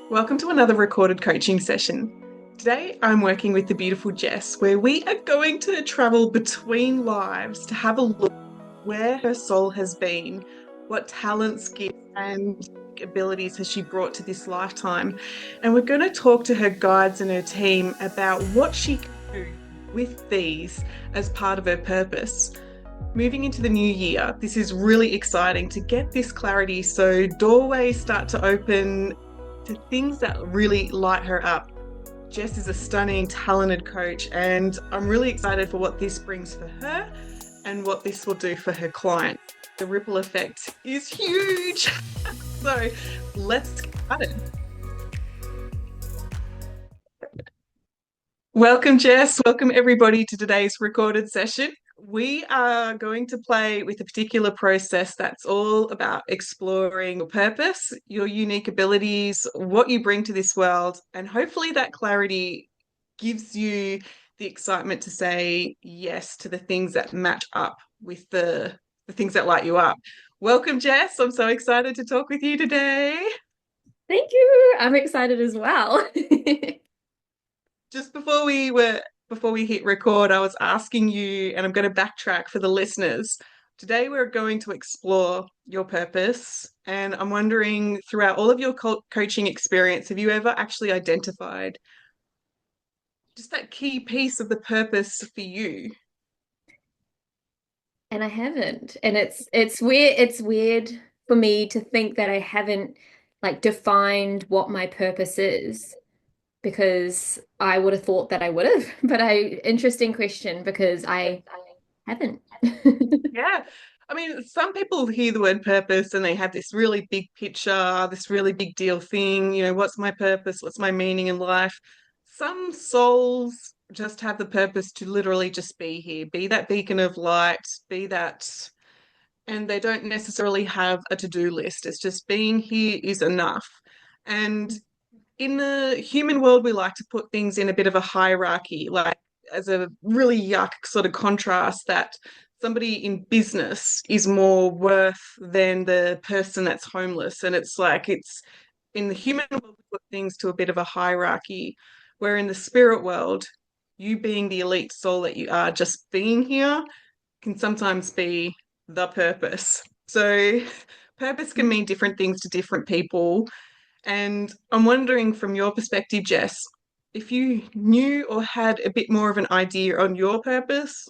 Welcome to another recorded coaching session. Today, I'm working with the beautiful Jess, where we are going to travel between lives to have a look where her soul has been, what talents, gifts, and abilities has she brought to this lifetime. And we're going to talk to her guides and her team about what she can do with these as part of her purpose. Moving into the new year, this is really exciting to get this clarity so doorways start to open to things that really light her up. Jess is a stunning, talented coach, and I'm really excited for what this brings for her and what this will do for her client. The ripple effect is huge. So let's get started. Welcome, Jess. Welcome, everybody, to today's recorded session. We are going to play with a particular process that's all about exploring your purpose, your unique abilities, what you bring to this world, and hopefully that clarity gives you the excitement to say yes to the things that match up with the things that light you up. Welcome, Jess. I'm so excited to talk with you today. Thank you. I'm excited as well. Just before we hit record, I was asking you, and I'm going to backtrack for the listeners. Today we're going to explore your purpose, and I'm wondering throughout all of your coaching experience, have you ever actually identified just that key piece of the purpose for you? And I haven't. And it's weird for me to think that I haven't like defined what my purpose is because I would have thought that I would have. But interesting question because I haven't. Yeah. I mean, some people hear the word purpose and they have this really big picture, this really big deal thing, what's my purpose? What's my meaning in life? Some souls just have the purpose to literally just be here, be that beacon of light, be that, and they don't necessarily have a to-do list. It's just being here is enough. And in the human world, we like to put things in a bit of a hierarchy, like as a really yuck sort of contrast that somebody in business is more worth than the person that's homeless. And it's like it's in the human world, we put things to a bit of a hierarchy, where in the spirit world, you being the elite soul that you are, just being here can sometimes be the purpose. So, purpose can mean different things to different people, and I'm wondering from your perspective, Jess, if you knew or had a bit more of an idea on your purpose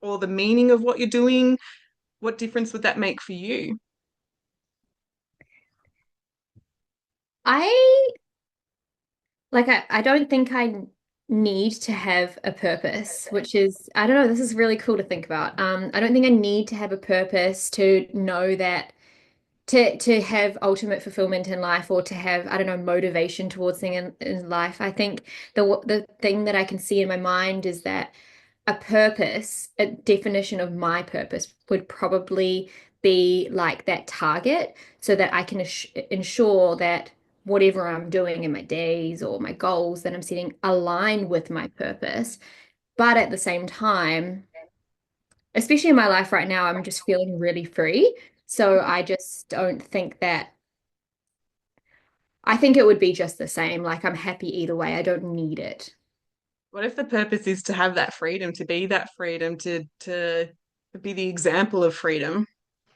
or the meaning of what you're doing, what difference would that make for you? I I don't think I need to have a purpose, which is I don't know, this is really cool to think about. I don't think I need to have a purpose to know that to have ultimate fulfillment in life or to have I don't know motivation towards thing in life. I think the thing that I can see in my mind is that a purpose, a definition of my purpose would probably be like that target so that I can ensure that whatever I'm doing in my days or my goals that I'm setting align with my purpose. But at the same time, especially in my life right now, I'm just feeling really free. So I just don't think that I think it would be just the same. Like I'm happy either way. I don't need it. What if the purpose is to have that freedom, to be that freedom, to be the example of freedom?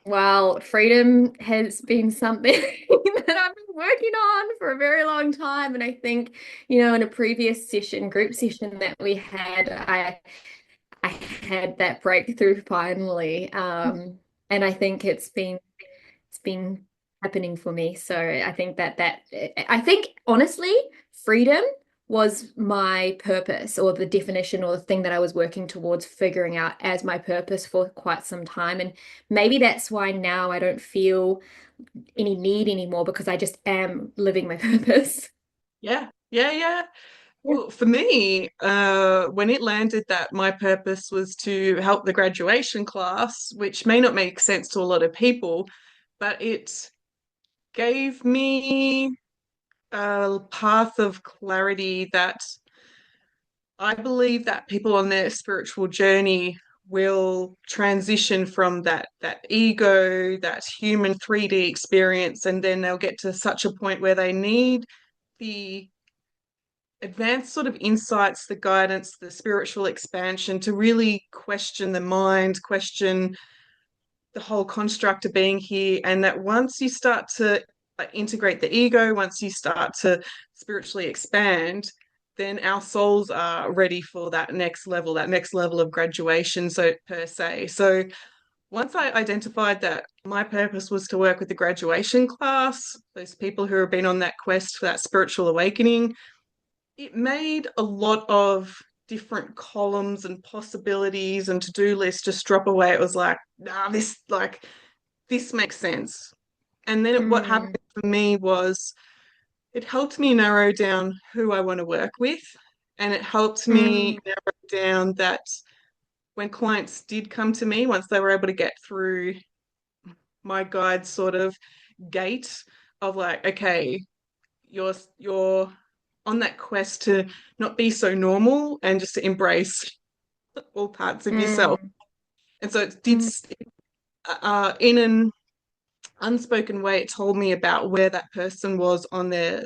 Well, freedom has been something that I've been working on for a very long time. And I think, in a previous session, group session that we had, I had that breakthrough finally. And I think it's been happening for me. So I think I think honestly, freedom was my purpose or the definition or the thing that I was working towards figuring out as my purpose for quite some time. And maybe that's why now I don't feel any need anymore because I just am living my purpose. Yeah, yeah, yeah. Yeah. Well, for me, when it landed that my purpose was to help the graduation class, which may not make sense to a lot of people, but it gave me a path of clarity that I believe that people on their spiritual journey will transition from that ego, that human 3D experience, and then they'll get to such a point where they need the advanced sort of insights, the guidance, the spiritual expansion to really question the mind, question the whole construct of being here. And that once you start to integrate the ego, once you start to spiritually expand, then our souls are ready for that next level of graduation, so per se. So once I identified that my purpose was to work with the graduation class, those people who have been on that quest for that spiritual awakening, it made a lot of different columns and possibilities and to-do lists just drop away. It was like, nah, this makes sense. And then what happened Mm, for me was it helped me narrow down who I want to work with. And it helped me mm, narrow down that when clients did come to me, once they were able to get through my guide sort of gate of like, okay, you're on that quest to not be so normal and just to embrace all parts of yourself. mm, And so it did, mm, in an unspoken way, it told me about where that person was on their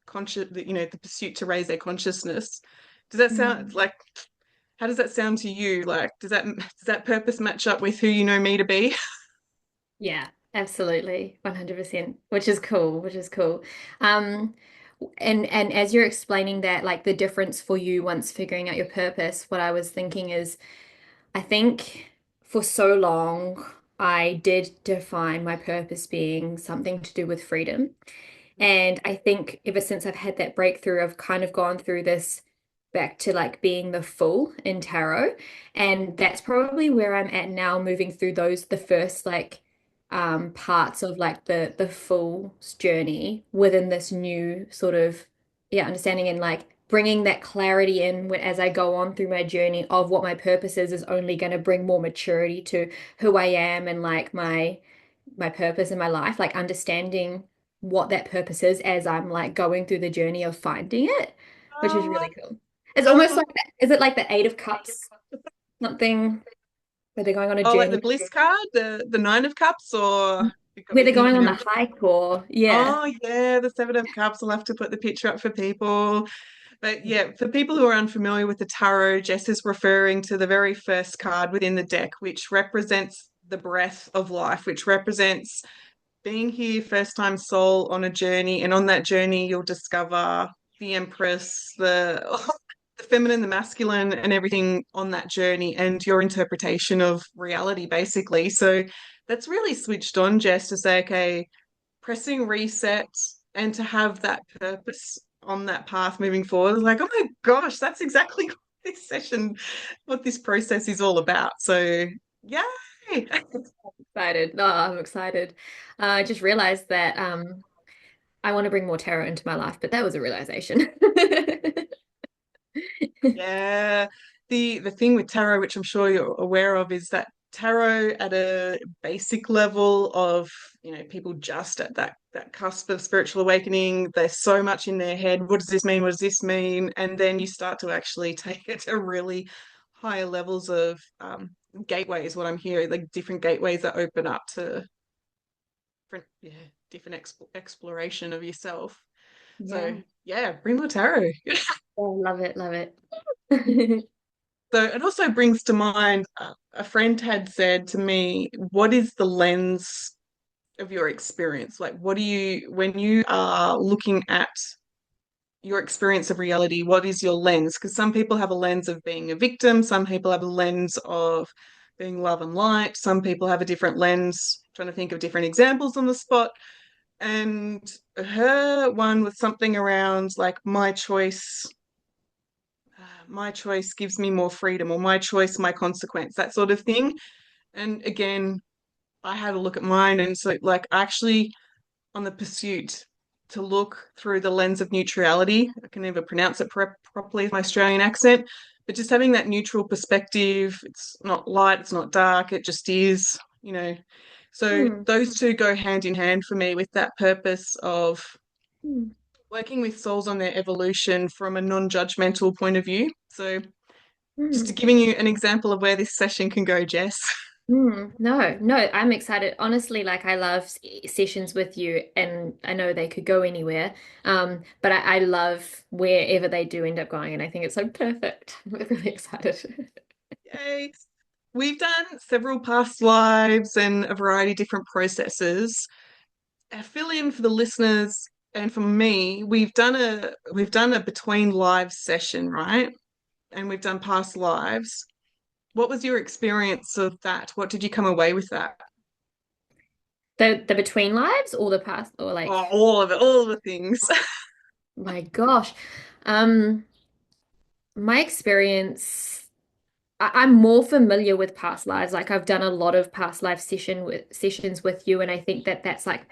conscious, the pursuit to raise their consciousness. Does that sound mm. like? How does that sound to you? Like, does that purpose match up with who you know me to be? Yeah, absolutely. 100%, which is cool, which is cool. Um, and as you're explaining that, like the difference for you once figuring out your purpose, what I was thinking is I think for so long I did define my purpose being something to do with freedom. And I think ever since I've had that breakthrough, I've kind of gone through this back to like being the fool in tarot. And that's probably where I'm at now, moving through the first like parts of like the fool's journey within this new sort of understanding and like bringing that clarity in as I go on through my journey of what my purpose is only going to bring more maturity to who I am and like my purpose in my life, like understanding what that purpose is as I'm like going through the journey of finding it, which is Oh, really cool. It's almost oh, like that. Is it like the Eight of Cups, something where they're going on a oh, like the journey bliss card, the Nine of Cups, or you got where me they're going thinking on the of. hike or yeah. Oh yeah, the Seven of Cups. I'll have to put the picture up for people. But yeah, for people who are unfamiliar with the tarot, Jess is referring to the very first card within the deck, which represents the breath of life, which represents being here, first time soul on a journey. And on that journey, you'll discover the Empress, the feminine, the masculine, and everything on that journey, and your interpretation of reality, basically. So that's really switched on, Jess, to say, okay, pressing reset and to have that purpose on that path moving forward. Like, oh my gosh, that's exactly what this session, what this process is all about. So, yay. Excited. No, I'm excited. I just realized that I want to bring more tarot into my life, but that was a realization. Yeah. The thing with tarot, which I'm sure you're aware of, is that tarot at a basic level of, people just at that cusp of spiritual awakening, there's so much in their head. What does this mean? What does this mean? And then you start to actually take it to really higher levels of gateways, what I'm hearing, like different gateways that open up to different, yeah, different exploration of yourself. So Yeah. yeah, bring more tarot. Oh, love it, love it. So it also brings to mind a friend had said to me, what is the lens of your experience? Like, what do you, when you are looking at your experience of reality, what is your lens? Because some people have a lens of being a victim, some people have a lens of being love and light, some people have a different lens, trying to think of different examples on the spot. And her one was something around like my choice gives me more freedom, or my choice, my consequence, that sort of thing. And again, I had a look at mine, and so like actually on the pursuit to look through the lens of neutrality. I can never pronounce it properly with my Australian accent, but just having that neutral perspective. It's not light, it's not dark, it just is. So Hmm. those two go hand in hand for me with that purpose of Hmm. working with souls on their evolution from a non-judgmental point of view. So just Hmm. giving you an example of where this session can go, Jess. No, no, I'm excited. Honestly, like I love sessions with you, and I know they could go anywhere. But I love wherever they do end up going, and I think it's so perfect. I'm really excited. Yay. We've done several past lives and a variety of different processes. Fill in for the listeners and for me, we've done a between lives session, right? And we've done past lives. What was your experience of that? What did you come away with that? The between lives or the past or Oh, like all of it, all of the things. my gosh. Um, my experience, I'm more familiar with past lives. Like I've done a lot of past life sessions with you, and I think that that's like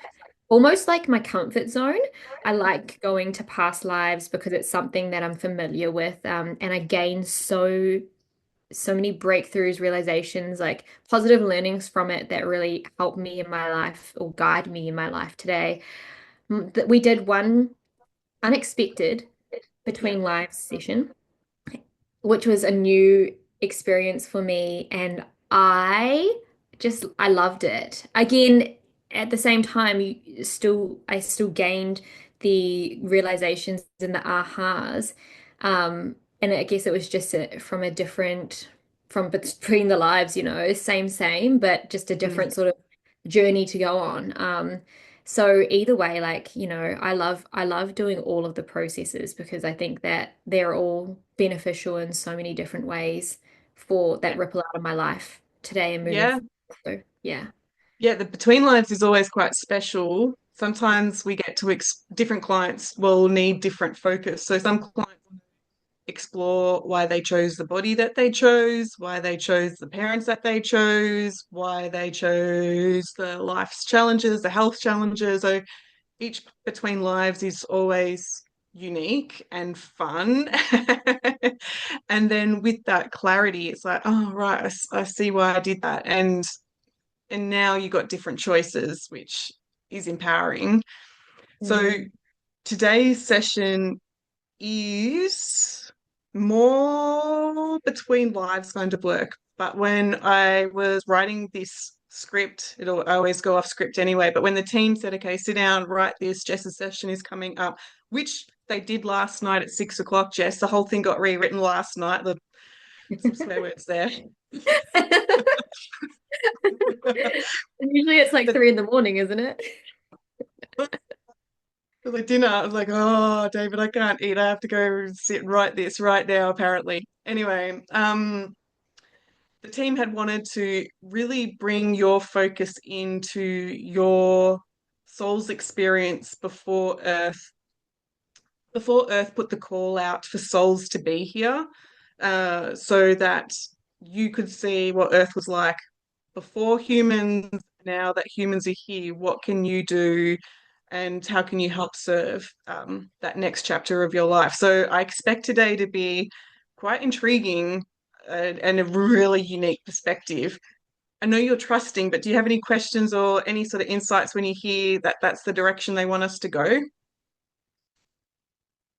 almost like my comfort zone. I like going to past lives because it's something that I'm familiar with, and I gain so many breakthroughs, realizations, like positive learnings from it that really help me in my life or guide me in my life today. We did one unexpected Yeah. between lives session, which was a new experience for me. And I loved it. Again, at the same time, I still gained the realizations and the ahas. And I guess it was just from a different, from between the lives, same, but just a Mm. different sort of journey to go on. So either way, like, I love doing all of the processes because I think that they're all beneficial in so many different ways for that Yeah. ripple out of my life today and moving Yeah. forward. So yeah. Yeah. The between lives is always quite special. Sometimes we get to different clients will need different focus. So some clients explore why they chose the body that they chose, why they chose the parents that they chose, why they chose the life's challenges, the health challenges. So each between lives is always unique and fun. And then with that clarity, it's like, oh, right, I see why I did that. And now you got different choices, which is empowering. So Mm. today's session is more between lives kind of work. But when I was writing this script, I always go off script anyway. But when the team said, okay, sit down, write this, Jess's session is coming up, which they did last night at 6 o'clock, Jess. The whole thing got rewritten last night. Some swear words there. Usually it's like But 3 in the morning, isn't it? for the dinner, I was like, oh, David, I can't eat. I have to go sit and write this right now, apparently. Anyway, the team had wanted to really bring your focus into your soul's experience before Earth put the call out for souls to be here, so that you could see what Earth was like before humans, now that humans are here, what can you do and how can you help serve that next chapter of your life? So I expect today to be quite intriguing and a really unique perspective. I know you're trusting, but do you have any questions or any sort of insights when you hear that that's the direction they want us to go?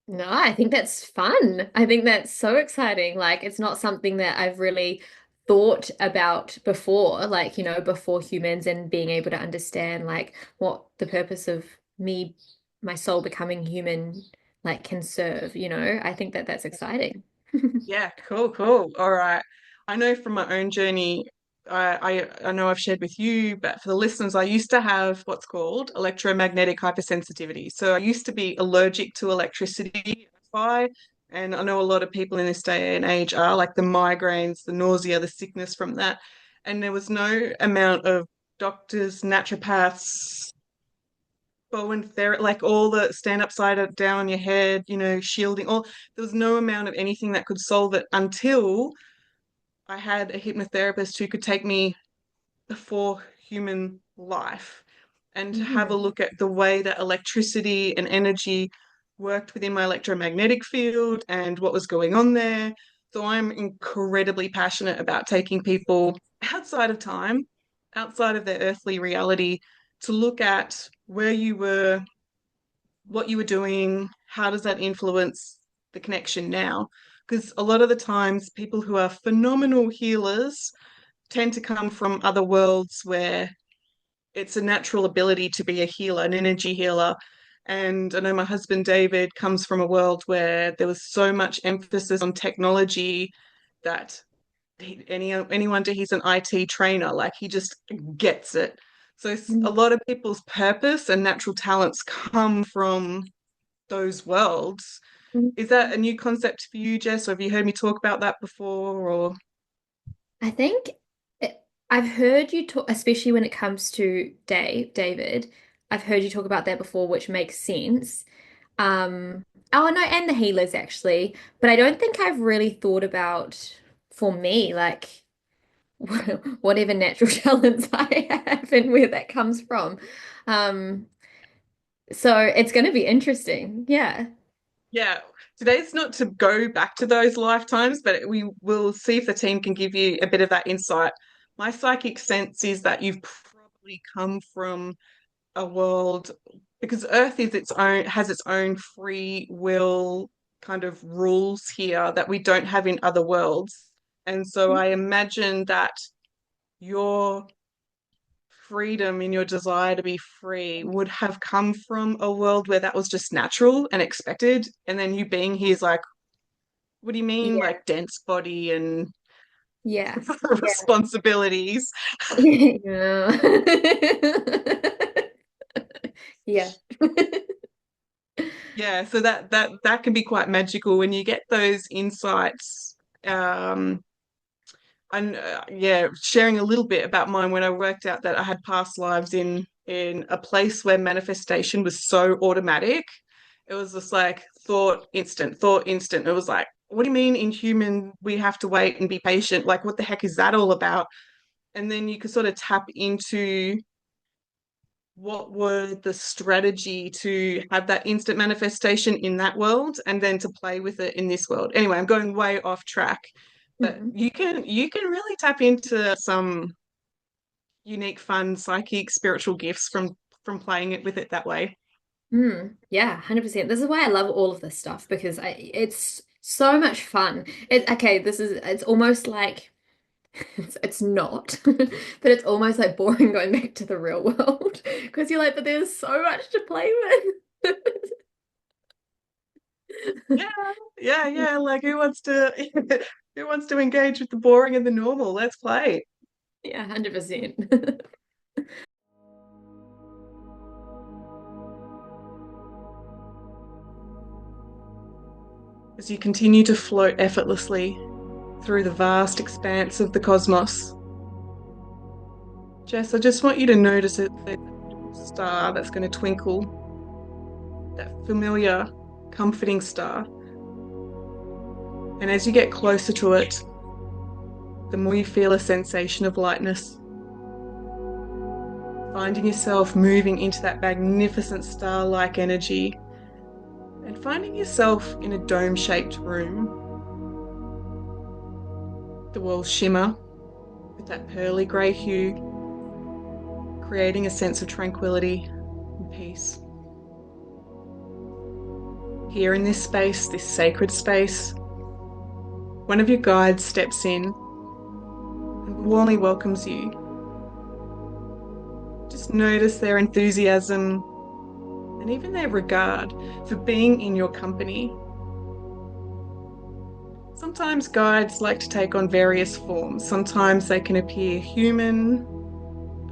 No, I think that's fun. I think that's so exciting. Like, it's not something that I've really thought about before, like, before humans and being able to understand, like, what the purpose of me, my soul becoming human, like, can serve, I think that that's exciting. Yeah, cool, cool. All right. I know from my own journey, I know I've shared with you, but for the listeners, I used to have what's called electromagnetic hypersensitivity. So I used to be allergic to electricity, and I know a lot of people in this day and age are like the migraines, the nausea, the sickness from that. And there was no amount of doctors, naturopaths, Bowen therapy, like all the stand upside down on your head, shielding, all there was no amount of anything that could solve it until I had a hypnotherapist who could take me before human life and to have a Mm. look at the way that electricity and energy worked within my electromagnetic field and what was going on there. So I'm incredibly passionate about taking people outside of time, outside of their earthly reality, to look at where you were, what you were doing, how does that influence the connection now? Because a lot of the times, people who are phenomenal healers tend to come from other worlds where it's a natural ability to be a healer, an energy healer. And I know my husband David comes from a world where there was so much emphasis on technology that anyone to he's an IT trainer, like he just gets it. So a Mm. lot of people's purpose and natural talents come from those worlds. Is that a new concept for you, Jess, or have you heard me talk about that before? Or I think it, I've heard you talk, especially when it comes to David. I've heard you talk about that before, which makes sense. Um, oh no, and the healers actually, but I don't think I've really thought about for me, like whatever natural talents I have and where that comes from. Um, so it's going to be interesting. Yeah. yeah, today's not to go back to those lifetimes, but we will see if the team can give you a bit of that insight. My psychic sense is that you've probably come from a world because Earth is its own has its own free will kind of rules here that we don't have in other worlds. And so I imagine that your freedom in your desire to be free would have come from a world where that was just natural and expected. And then you being here is like, what do you mean, Yeah. like dense body and Yeah. responsibilities? Yeah. Yeah. Yeah, so that can be quite magical when you get those insights. And yeah, sharing a little bit about mine when I worked out that I had past lives in a place where manifestation was so automatic. It was just like thought instant, thought instant. It was like, what do you mean in human we have to wait and be patient? Like, what the heck is that all about? And then you could sort of tap into what were the strategy to have that instant manifestation in that world and then to play with it in this world. Anyway, I'm going way off track, but Mhm. you can really tap into some unique, fun, psychic, spiritual gifts from playing it with it that way. Yeah, 100%. This is why I love all of this stuff because it's so much fun. Okay, it's almost like it's not, but it's almost like boring going back to the real world because you're like, but there's so much to play with. Yeah, yeah. Like who wants to who wants to engage with the boring and the normal? Let's play. Yeah, 100%. As you continue to float effortlessly through the vast expanse of the cosmos. Jess, I just want you to notice it, the star that's going to twinkle, that familiar, comforting star. And as you get closer to it, the more you feel a sensation of lightness, finding yourself moving into that magnificent star-like energy and finding yourself in a dome-shaped room. The walls shimmer with that pearly grey hue, creating a sense of tranquility and peace. Here in this space, this sacred space, one of your guides steps in and warmly welcomes you. Just notice their enthusiasm and even their regard for being in your company. Sometimes guides like to take on various forms. Sometimes they can appear human,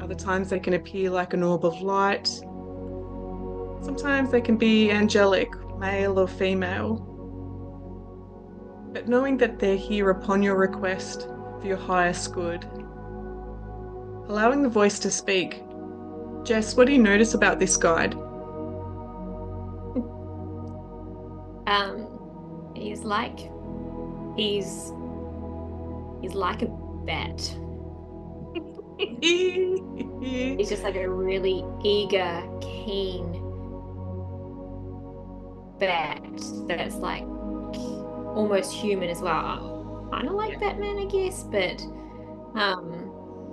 other times they can appear like an orb of light. Sometimes they can be angelic, male or female. But knowing that they're here upon your request for your highest good. Allowing the voice to speak. Jess, what do you notice about this guide? Um, he's like he's he's like a bat. He's just like a really eager, keen bat that's like almost human as well. Kind of Yeah. like Batman, I guess, but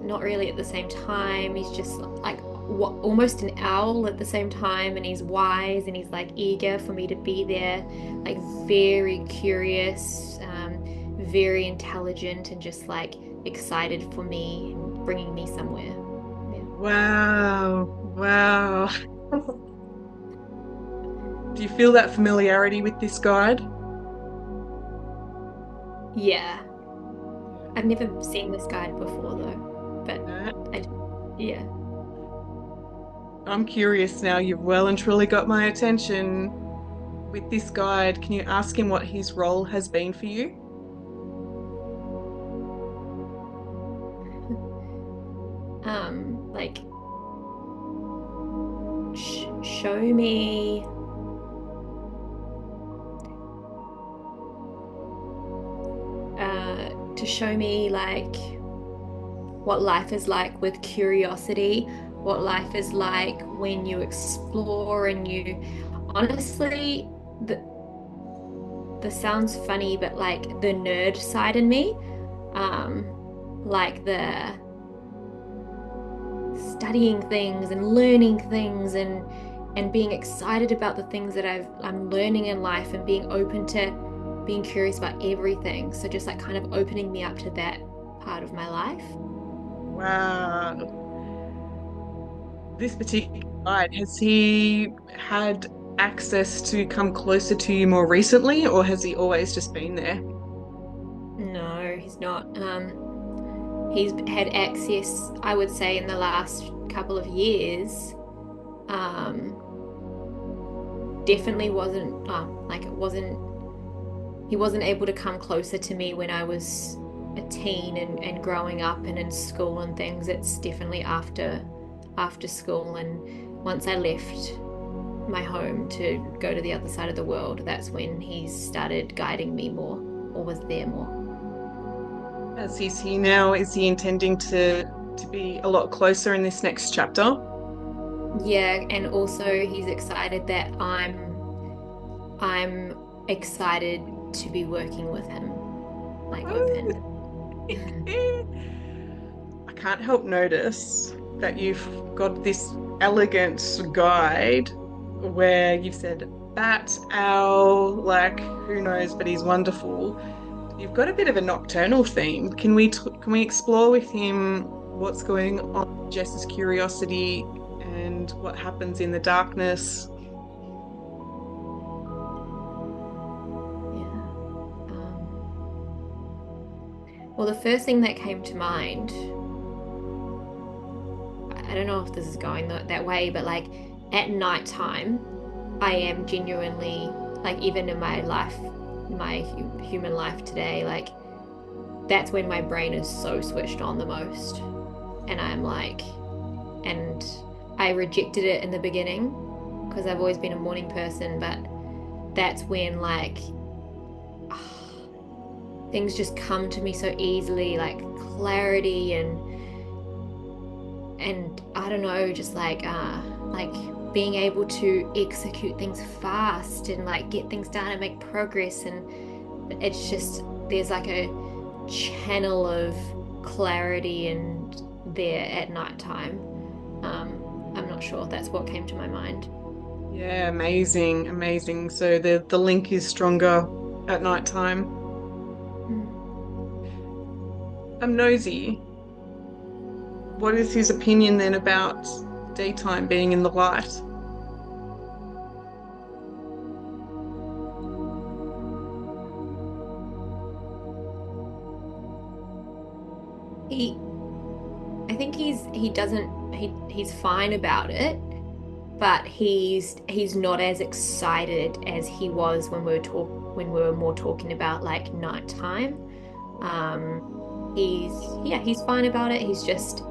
not really at the same time. He's just like what almost an owl at the same time, and he's wise and he's like eager for me to be there, like very curious, very intelligent, and just like excited for me and bringing me somewhere. Wow. Wow. Do you feel that familiarity with this guide? Yeah. Yeah. I've never seen this guide before though, but No. I, yeah. I'm curious now. You've well and truly got my attention. With this guide, can you ask him what his role has been for you? Like show me to show me like what life is like with curiosity, what life is like when you explore and you honestly the this sounds funny, but like the nerd side in me, um, like the studying things and learning things and being excited about the things that I'm learning in life and being open to being curious about everything. So just like kind of opening me up to that part of my life. Wow. This particular guide, has he had access to come closer to you more recently, or has he always just been there? No, he's not. He's had access, I would say, in the last couple of years. Um, Definitely wasn't like it wasn't he wasn't able to come closer to me when I was a teen and growing up and in school and things. It's definitely after school and once I left my home to go to the other side of the world, that's when he started guiding me more or was there more. As he's here now, is he intending to be a lot closer in this next chapter? Yeah, and also he's excited that I'm excited to be working with him, like open. I can't help notice that you've got this elegant guide where you've said bat, owl, like who knows, but he's wonderful. You've got a bit of a nocturnal theme. Can we explore with him what's going on, Jess's curiosity, and what happens in the darkness? Yeah. Well, the first thing that came to mind, I don't know if this is going that way, but like at nighttime, I am genuinely, like, even in my life, my human life today, like, that's when my brain is so switched on the most. And I'm like, and I rejected it in the beginning because I've always been a morning person, but that's when, like, things just come to me so easily, like clarity and I don't know, just like being able to execute things fast and like get things done and make progress. And it's just there's like a channel of clarity and there at nighttime. I'm not sure. That's what came to my mind. Yeah, amazing, amazing. So the link is stronger at night time. Mm. I'm nosy. What is his opinion then about daytime being in the light? He, I think he doesn't he's fine about it, but he's not as excited as he was when we were more talking about like nighttime. He's yeah, he's fine about it. He's just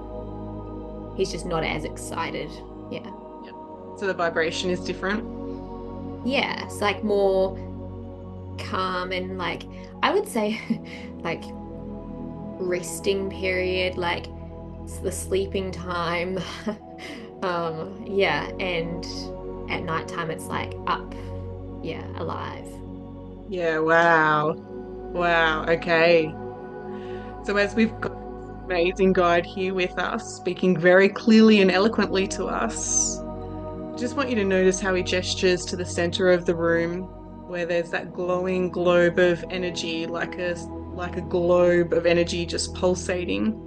not as excited. Yeah. Yeah. So the vibration is different. Yeah, it's like more calm and like I would say like resting period, like it's the sleeping time. Yeah, and at nighttime it's like up, yeah, alive. Yeah, wow. Wow. Okay. So as we've got this amazing guide here with us, speaking very clearly and eloquently to us, I just want you to notice how he gestures to the center of the room where there's that glowing globe of energy, like a like a globe of energy just pulsating.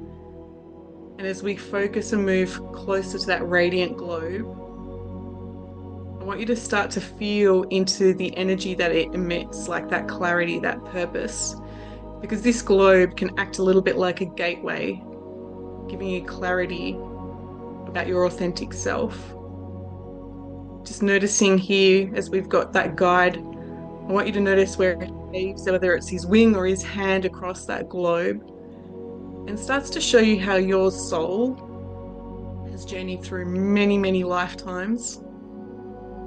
And as we focus and move closer to that radiant globe, I want you to start to feel into the energy that it emits, like that clarity, that purpose, because this globe can act a little bit like a gateway, giving you clarity about your authentic self. Just noticing here as we've got that guide, I want you to notice where it waves, whether it's his wing or his hand across that globe, and starts to show you how your soul has journeyed through many, many lifetimes,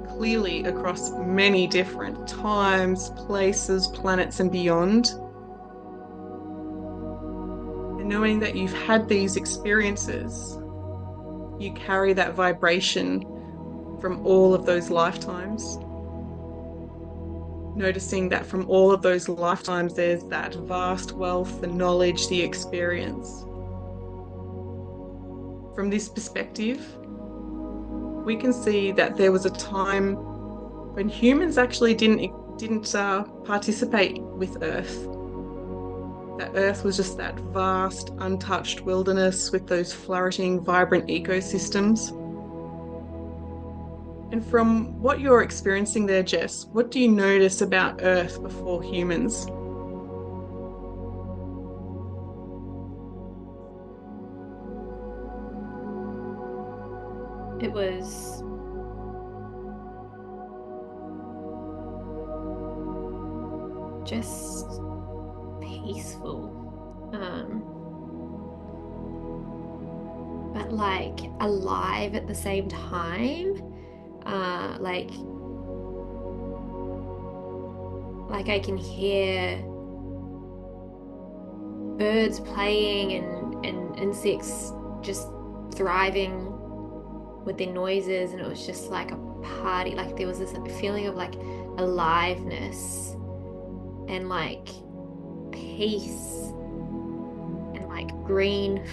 clearly across many different times, places, planets, and beyond. And knowing that you've had these experiences, you carry that vibration from all of those lifetimes. Noticing that from all of those lifetimes, there's that vast wealth, the knowledge, the experience. From this perspective, we can see that there was a time when humans actually didn't participate with Earth. That Earth was just that vast, untouched wilderness with those flourishing, vibrant ecosystems. And from what you're experiencing there, Jess, what do you notice about Earth before humans? It was just peaceful. But like alive at the same time. Like I can hear birds playing and insects just thriving with their noises, and it was just like a party. Like there was this feeling of like aliveness and like peace and like green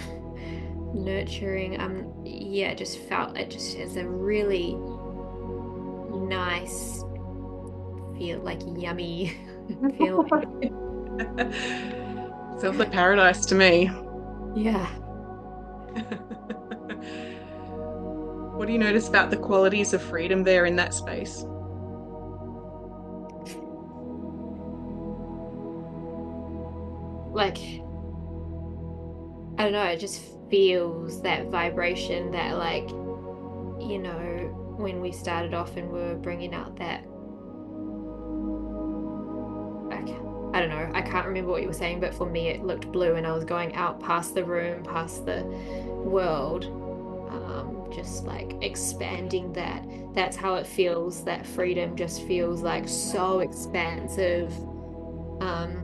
nurturing. Yeah, just felt it just has a really nice feel, like yummy feeling. Sounds like paradise to me. Yeah. What do you notice about the qualities of freedom there in that space? Like I don't know, it just feels that vibration that like, when we started off and we were bringing out that I don't know, I can't remember what you were saying, but for me it looked blue and I was going out past the room, past the world, just like expanding that. That's how it feels. That freedom just feels like so expansive, and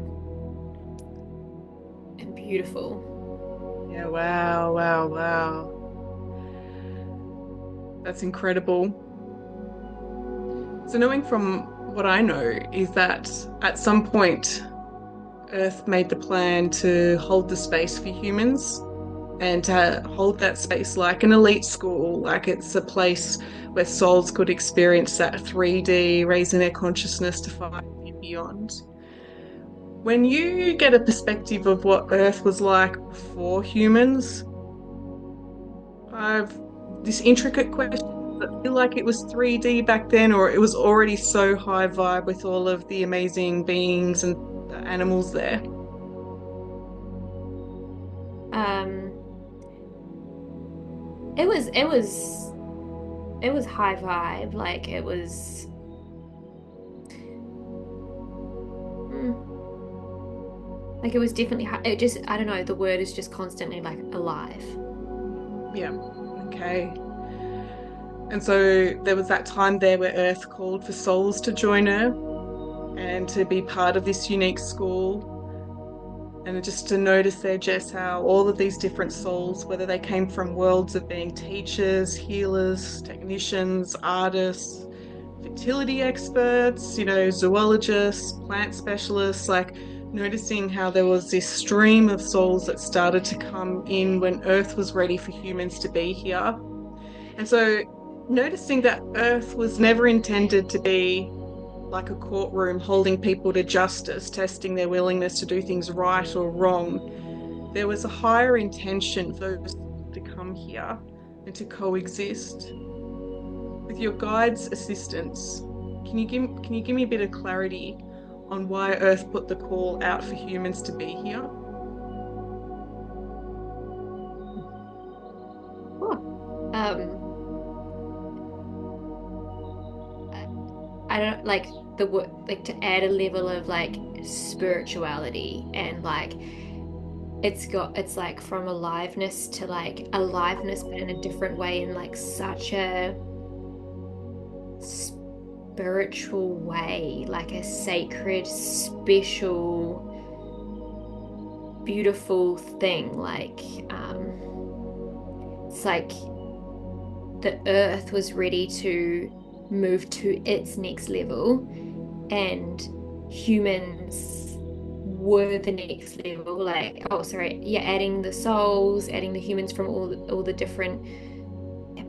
beautiful. Yeah, wow, wow, wow. That's incredible. So, knowing from what I know is that at some point, Earth made the plan to hold the space for humans and to hold that space like an elite school, like it's a place where souls could experience that 3D, raising their consciousness to 5D and beyond. When you get a perspective of what Earth was like before humans, I've this intricate question. Does it feel like it was 3D back then, or it was already so high vibe with all of the amazing beings and the animals there? Um, it was high vibe. Like it was, like it was definitely high. It just, I don't know, the word is just constantly like alive. Yeah. Okay. And so there was that time there where Earth called for souls to join her and to be part of this unique school. And just to notice there, Jess, how all of these different souls, whether they came from worlds of being teachers, healers, technicians, artists, fertility experts, zoologists, plant specialists, like noticing how there was this stream of souls that started to come in when Earth was ready for humans to be here. And so noticing that Earth was never intended to be like a courtroom holding people to justice, testing their willingness to do things right or wrong. There was a higher intention for those to come here and to coexist. With your guide's assistance, can you give me a bit of clarity on why Earth put the call out for humans to be here? Cool. Um, I don't like the word like to add a level of like spirituality and like it's like from aliveness to like aliveness but in a different way in like such a spiritual way, like a sacred, special, beautiful thing. Like it's like the earth was ready to move to its next level and humans were the next level. Like, oh, sorry, yeah, adding the souls, adding the humans from all the different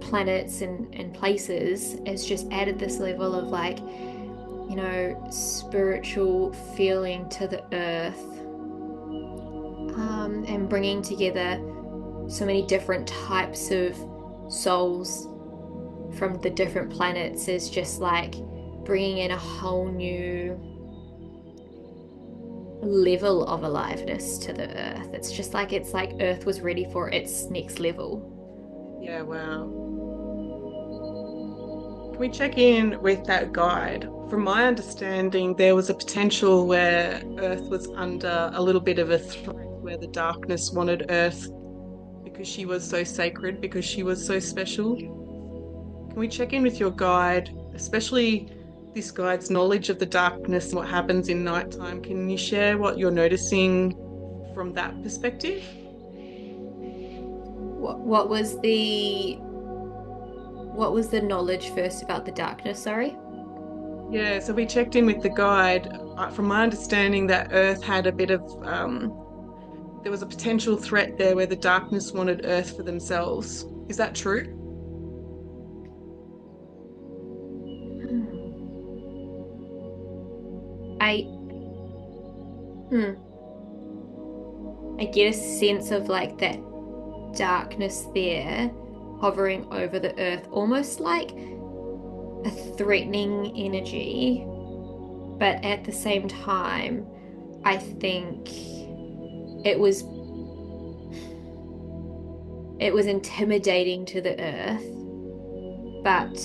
planets and places has just added this level of like, spiritual feeling to the earth, and bringing together so many different types of souls from the different planets is just like bringing in a whole new level of aliveness to the earth. It's like earth was ready for its next level. Yeah, wow. Can we check in with that guide? From my understanding, there was a potential where Earth was under a little bit of a threat, where the darkness wanted Earth because she was so sacred, because she was so special. Can we check in with your guide, especially this guide's knowledge of the darkness and what happens in nighttime? Can you share what you're noticing from that perspective? What was the knowledge first about the darkness, sorry? Yeah, so we checked in with the guide. From my understanding, that Earth had a bit of there was a potential threat there where the darkness wanted Earth for themselves. Is that true? Hmm. I hmm, I get a sense of like that darkness there hovering over the earth, almost like a threatening energy, but at the same time, I think it was it was intimidating to the earth, but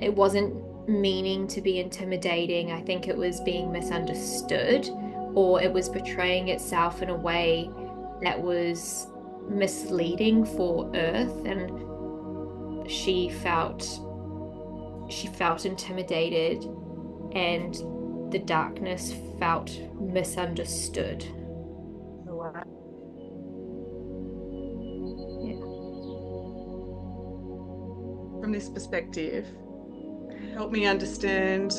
it wasn't meaning to be intimidating. I think it was being misunderstood, or it was portraying itself in a way that was misleading for Earth, and she felt intimidated, and the darkness felt misunderstood. Oh, wow. Yeah. From this perspective, help me understand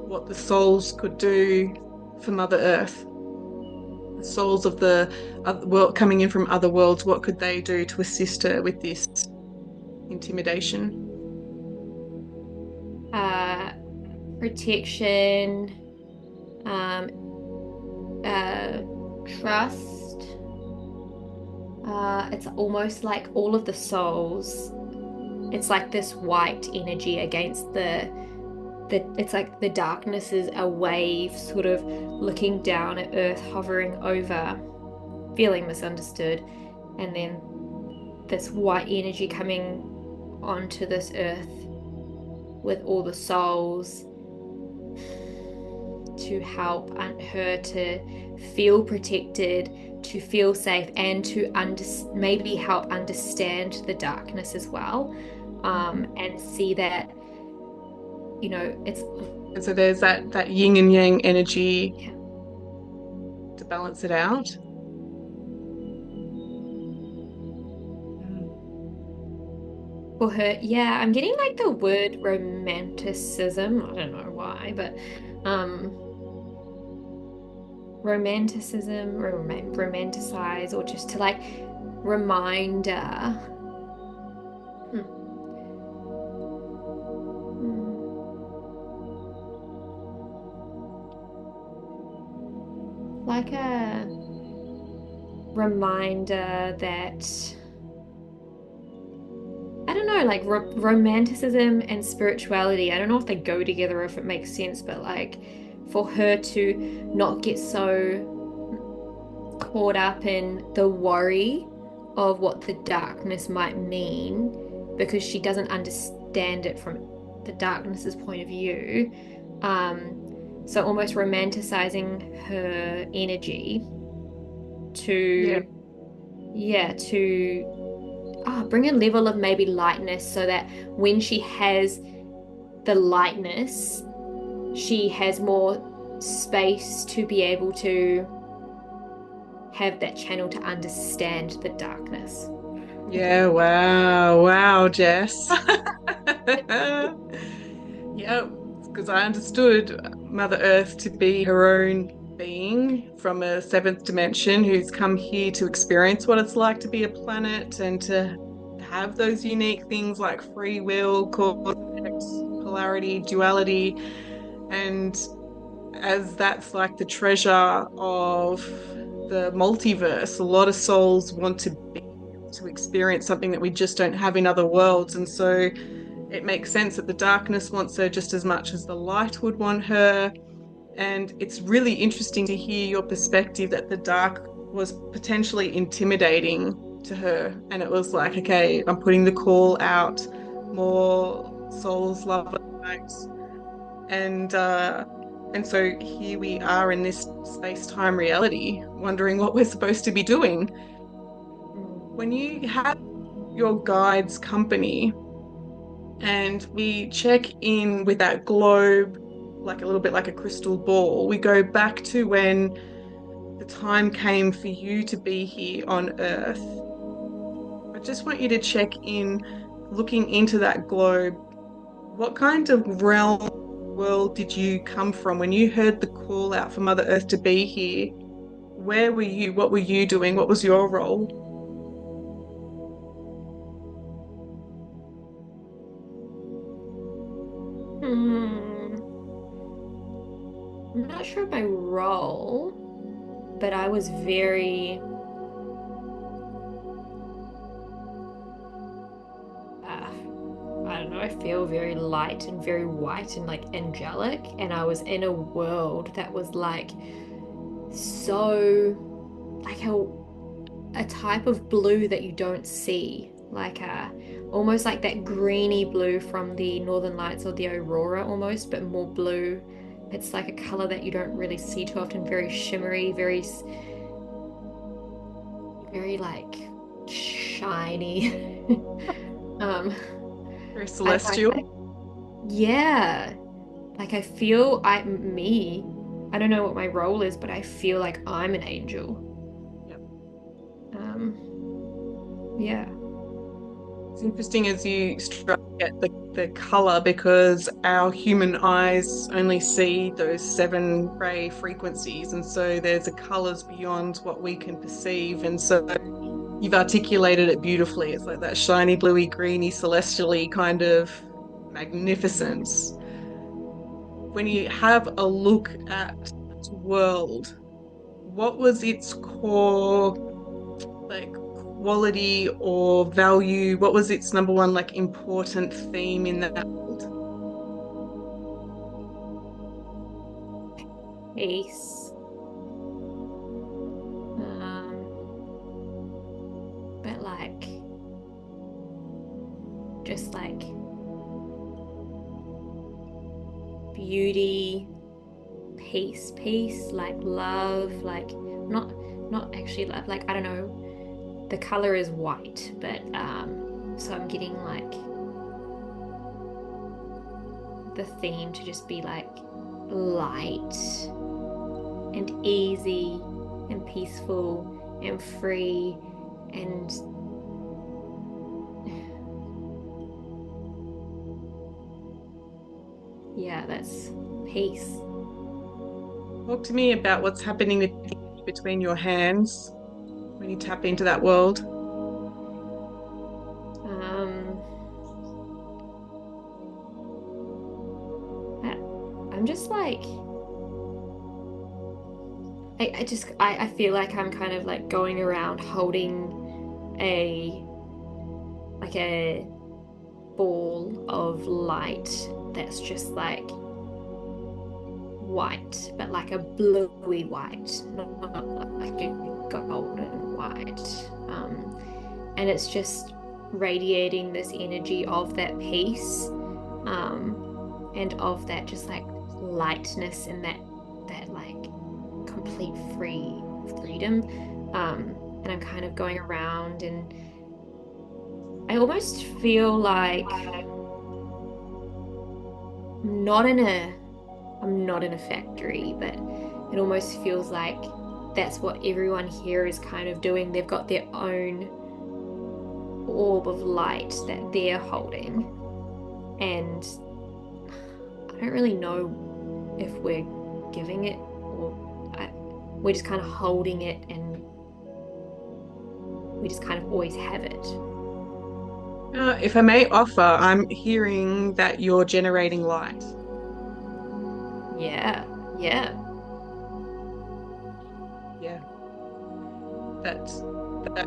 what the souls could do for Mother Earth. The souls of the other world coming in from other worlds, what could they do to assist her with this intimidation? Uh, Protection, um, uh, trust. It's almost like all of the souls. It's like this white energy against the. It's like the darkness is a wave, sort of looking down at Earth, hovering over, feeling misunderstood, and then this white energy coming onto this Earth with all the souls to help her to feel protected, to feel safe, and to maybe help understand the darkness as well, and see that it's And so there's that yin and yang energy yeah, to balance it out. Mm. for her. Yeah, I'm getting like the word romanticism. I don't know why, but um, romanticism, romanticize, or just to like reminder. Hmm. like a reminder that I don't know, like romanticism and spirituality. I don't know if they go together or if it makes sense, but like for her to not get so caught up in the worry of what the darkness might mean because she doesn't understand it from the darkness's point of view. So almost romanticizing her energy Yeah. to, yeah, to bring a level of maybe lightness so that when she has the lightness, she has more space to be able to have that channel to understand the darkness. If that Yeah, wow. Wow, Jess. Yeah, because I understood Mother Earth to be her own being from a seventh dimension who's come here to experience what it's like to be a planet and to have those unique things like free will, cause, effect, polarity, duality. And as that's like the treasure of the multiverse, a lot of souls want to be to experience something that we just don't have in other worlds. And so it makes sense that the darkness wants her just as much as the light would want her. And it's really interesting to hear your perspective that the dark was potentially intimidating to her. And it was like, okay, I'm putting the call out, more souls, love, light. And and so here we are in this space-time reality, wondering what we're supposed to be doing. Mm. When you have your guide's company, and we check in with that globe, like a little bit like a crystal ball. We go back to when the time came for you to be here on Earth. I just want you to check in, looking into that globe. What kind of realm, world did you come from when you heard the call out for Mother Earth to be here? Where were you? What were you doing? What was your role? Hmm. I'm not sure my role, but I was very, uh, I don't know, I feel very light and very white and like angelic. And I was in a world that was like so, like a type of blue that you don't see, like a almost like that greeny blue from the Northern Lights or the Aurora almost, but more blue. It's like a color that you don't really see too often, very shimmery, very like shiny. Um, Very I don't know, celestial. yeah, like I feel I don't know what my role is, but I feel like I'm an angel. Yep. Um, yeah. It's interesting as you struck at the color because our human eyes only see those seven ray frequencies. And so there's a colors beyond what we can perceive. And so you've articulated it beautifully. It's like that shiny, bluey, greeny, celestially kind of magnificence. When you have a look at the world, what was its core like quality or value? What was its number one like important theme in that world? Peace. Um, but like just like beauty, peace, like love, like not not actually love, like I don't know, the color is white, but so I'm getting like the theme to just be like light and easy and peaceful and free and yeah, that's peace. Talk to me about what's happening between your hands when you tap into that world. Um, I, I'm just like I feel like I'm kind of like going around holding a like a ball of light that's just like white, but like a bluey white, not like a golden white. And it's just radiating this energy of that peace, and of that just like lightness and that like complete freedom. And I'm kind of going around, and I almost feel like I'm not in a I'm not in a factory, but it almost feels like that's what everyone here is kind of doing. They've got their own orb of light that they're holding. And I don't really know if we're giving it we're just kind of holding it, and we just kind of always have it. If I may offer, I'm hearing that you're generating light. Yeah, yeah. Yeah, that that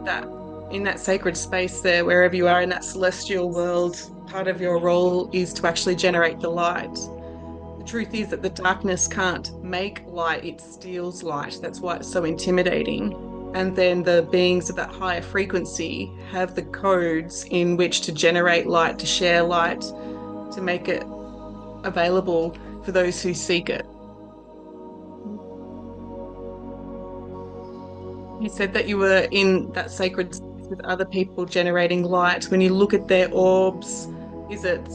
that in that sacred space there, wherever you are in that celestial world, part of your role is to actually generate the light. The truth is that the darkness can't make light, it steals light. That's why it's so intimidating. And then the beings of that higher frequency have the codes in which to generate light, to share light, to make it available for those who seek it. You said that you were in that sacred space with other people generating light. When you look at their orbs, is it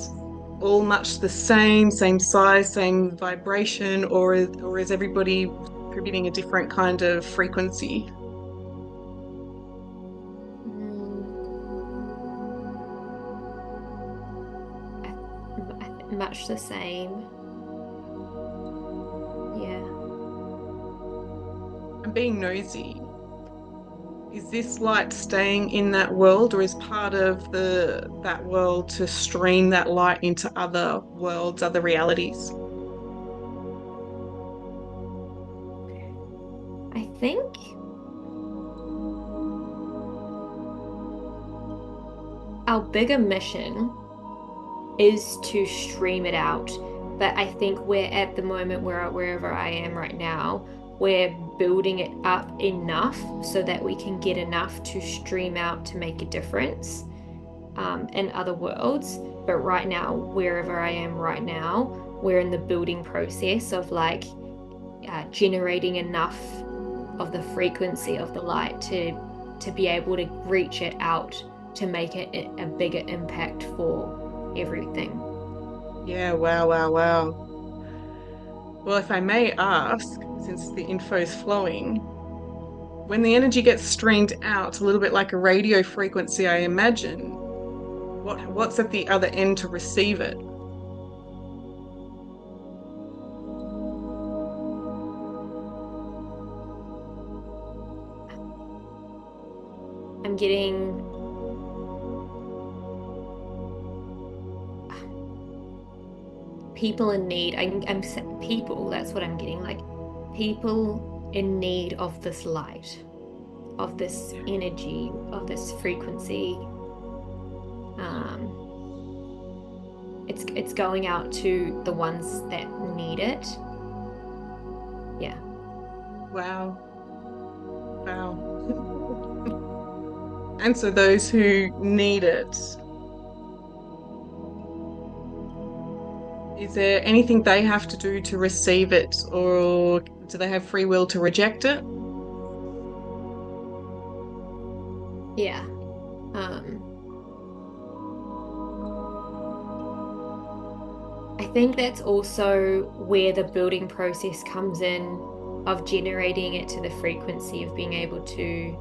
all much the same, same size, same vibration, or is everybody contributing a different kind of frequency? Much the same. Yeah. I'm being nosy. Is this light staying in that world, or is part of the that world to stream that light into other worlds, other realities? I think our bigger mission is to stream it out. But I think we're at the moment where wherever I am right now, we're building it up enough so that we can get enough to stream out to make a difference, in other worlds. But right now, wherever I am right now, we're in the building process of like generating enough of the frequency of the light to be able to reach it out to make it a bigger impact for everything. Yeah, wow, wow, wow. Well, if I may ask, since the info is flowing, when the energy gets streamed out, a little bit like a radio frequency, I imagine, what's at the other end to receive it? I'm getting people in need. People, that's what I'm getting, like people in need of this light, of this energy, of this frequency. It's going out to the ones that need it. Yeah. Wow, wow. And so those who need it, is there anything they have to do to receive it, or do they have free will to reject it? Yeah. Um, I think that's also where the building process comes in, of generating it to the frequency of being able to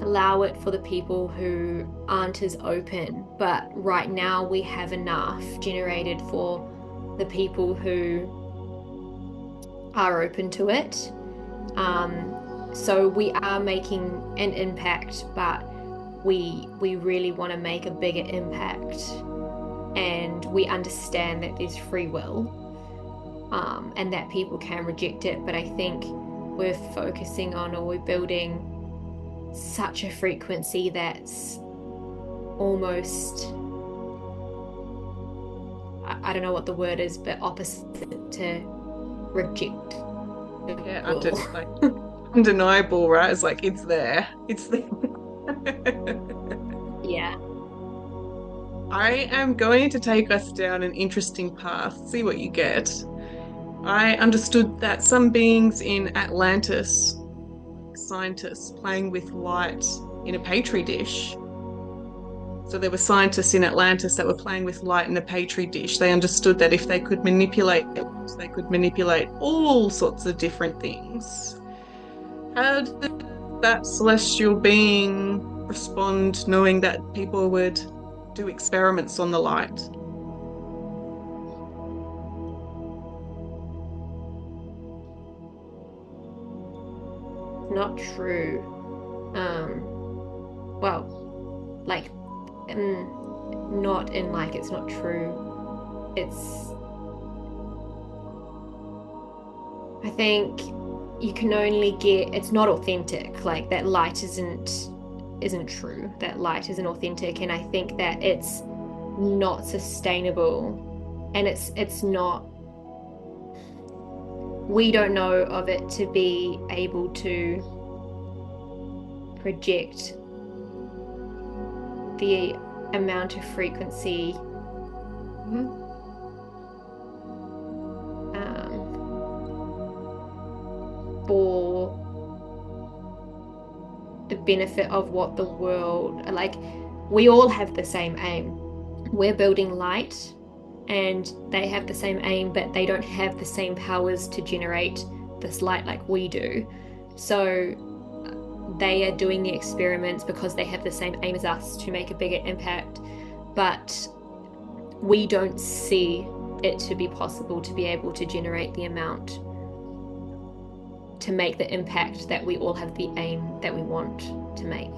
allow it for the people who aren't as open. But right now, we have enough generated for the people who are open to it. So we are making an impact, but we really want to make a bigger impact. and we understand that there's free will, and that people can reject it. But I think we're focusing on, or we're building such a frequency that's almost, I don't know what the word is, but opposite to reject the Yeah, will. like undeniable, right? It's like it's there. It's there. Yeah. I am going to take us down an interesting path, see what you get. I understood that some beings in Atlantis, scientists playing with light in a petri dish. So there were scientists in Atlantis that were playing with light in a petri dish. They understood that if they could manipulate it, they could manipulate all sorts of different things. How did that celestial being respond, knowing that people would do experiments on the light? Not true. Well, like, not in like it's not true. I think you can only get, it's not authentic. Like that light isn't true. That light isn't authentic. And I think that it's not sustainable. And it's not, we don't know of it to be able to project the amount of frequency, Mhm. for the benefit of what the world, like, we all have the same aim. We're building light and they have the same aim, but they don't have the same powers to generate this light like we do. So they are doing the experiments because they have the same aim as us to make a bigger impact, but we don't see it to be possible to be able to generate the amount to make the impact that we all have the aim that we want to make.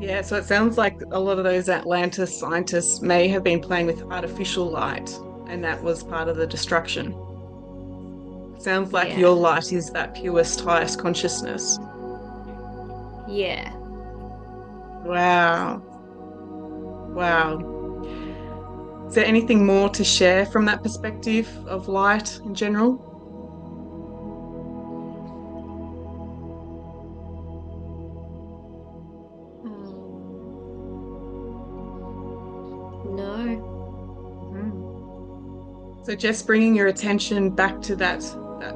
Yeah, so it sounds like a lot of those Atlantis scientists may have been playing with artificial light, and that was part of the destruction. Sounds like your Yeah. light is that purest, highest consciousness. Yeah. Wow. Wow. Is there anything more to share from that perspective of light in general? No. Mhm. So just bringing your attention back to that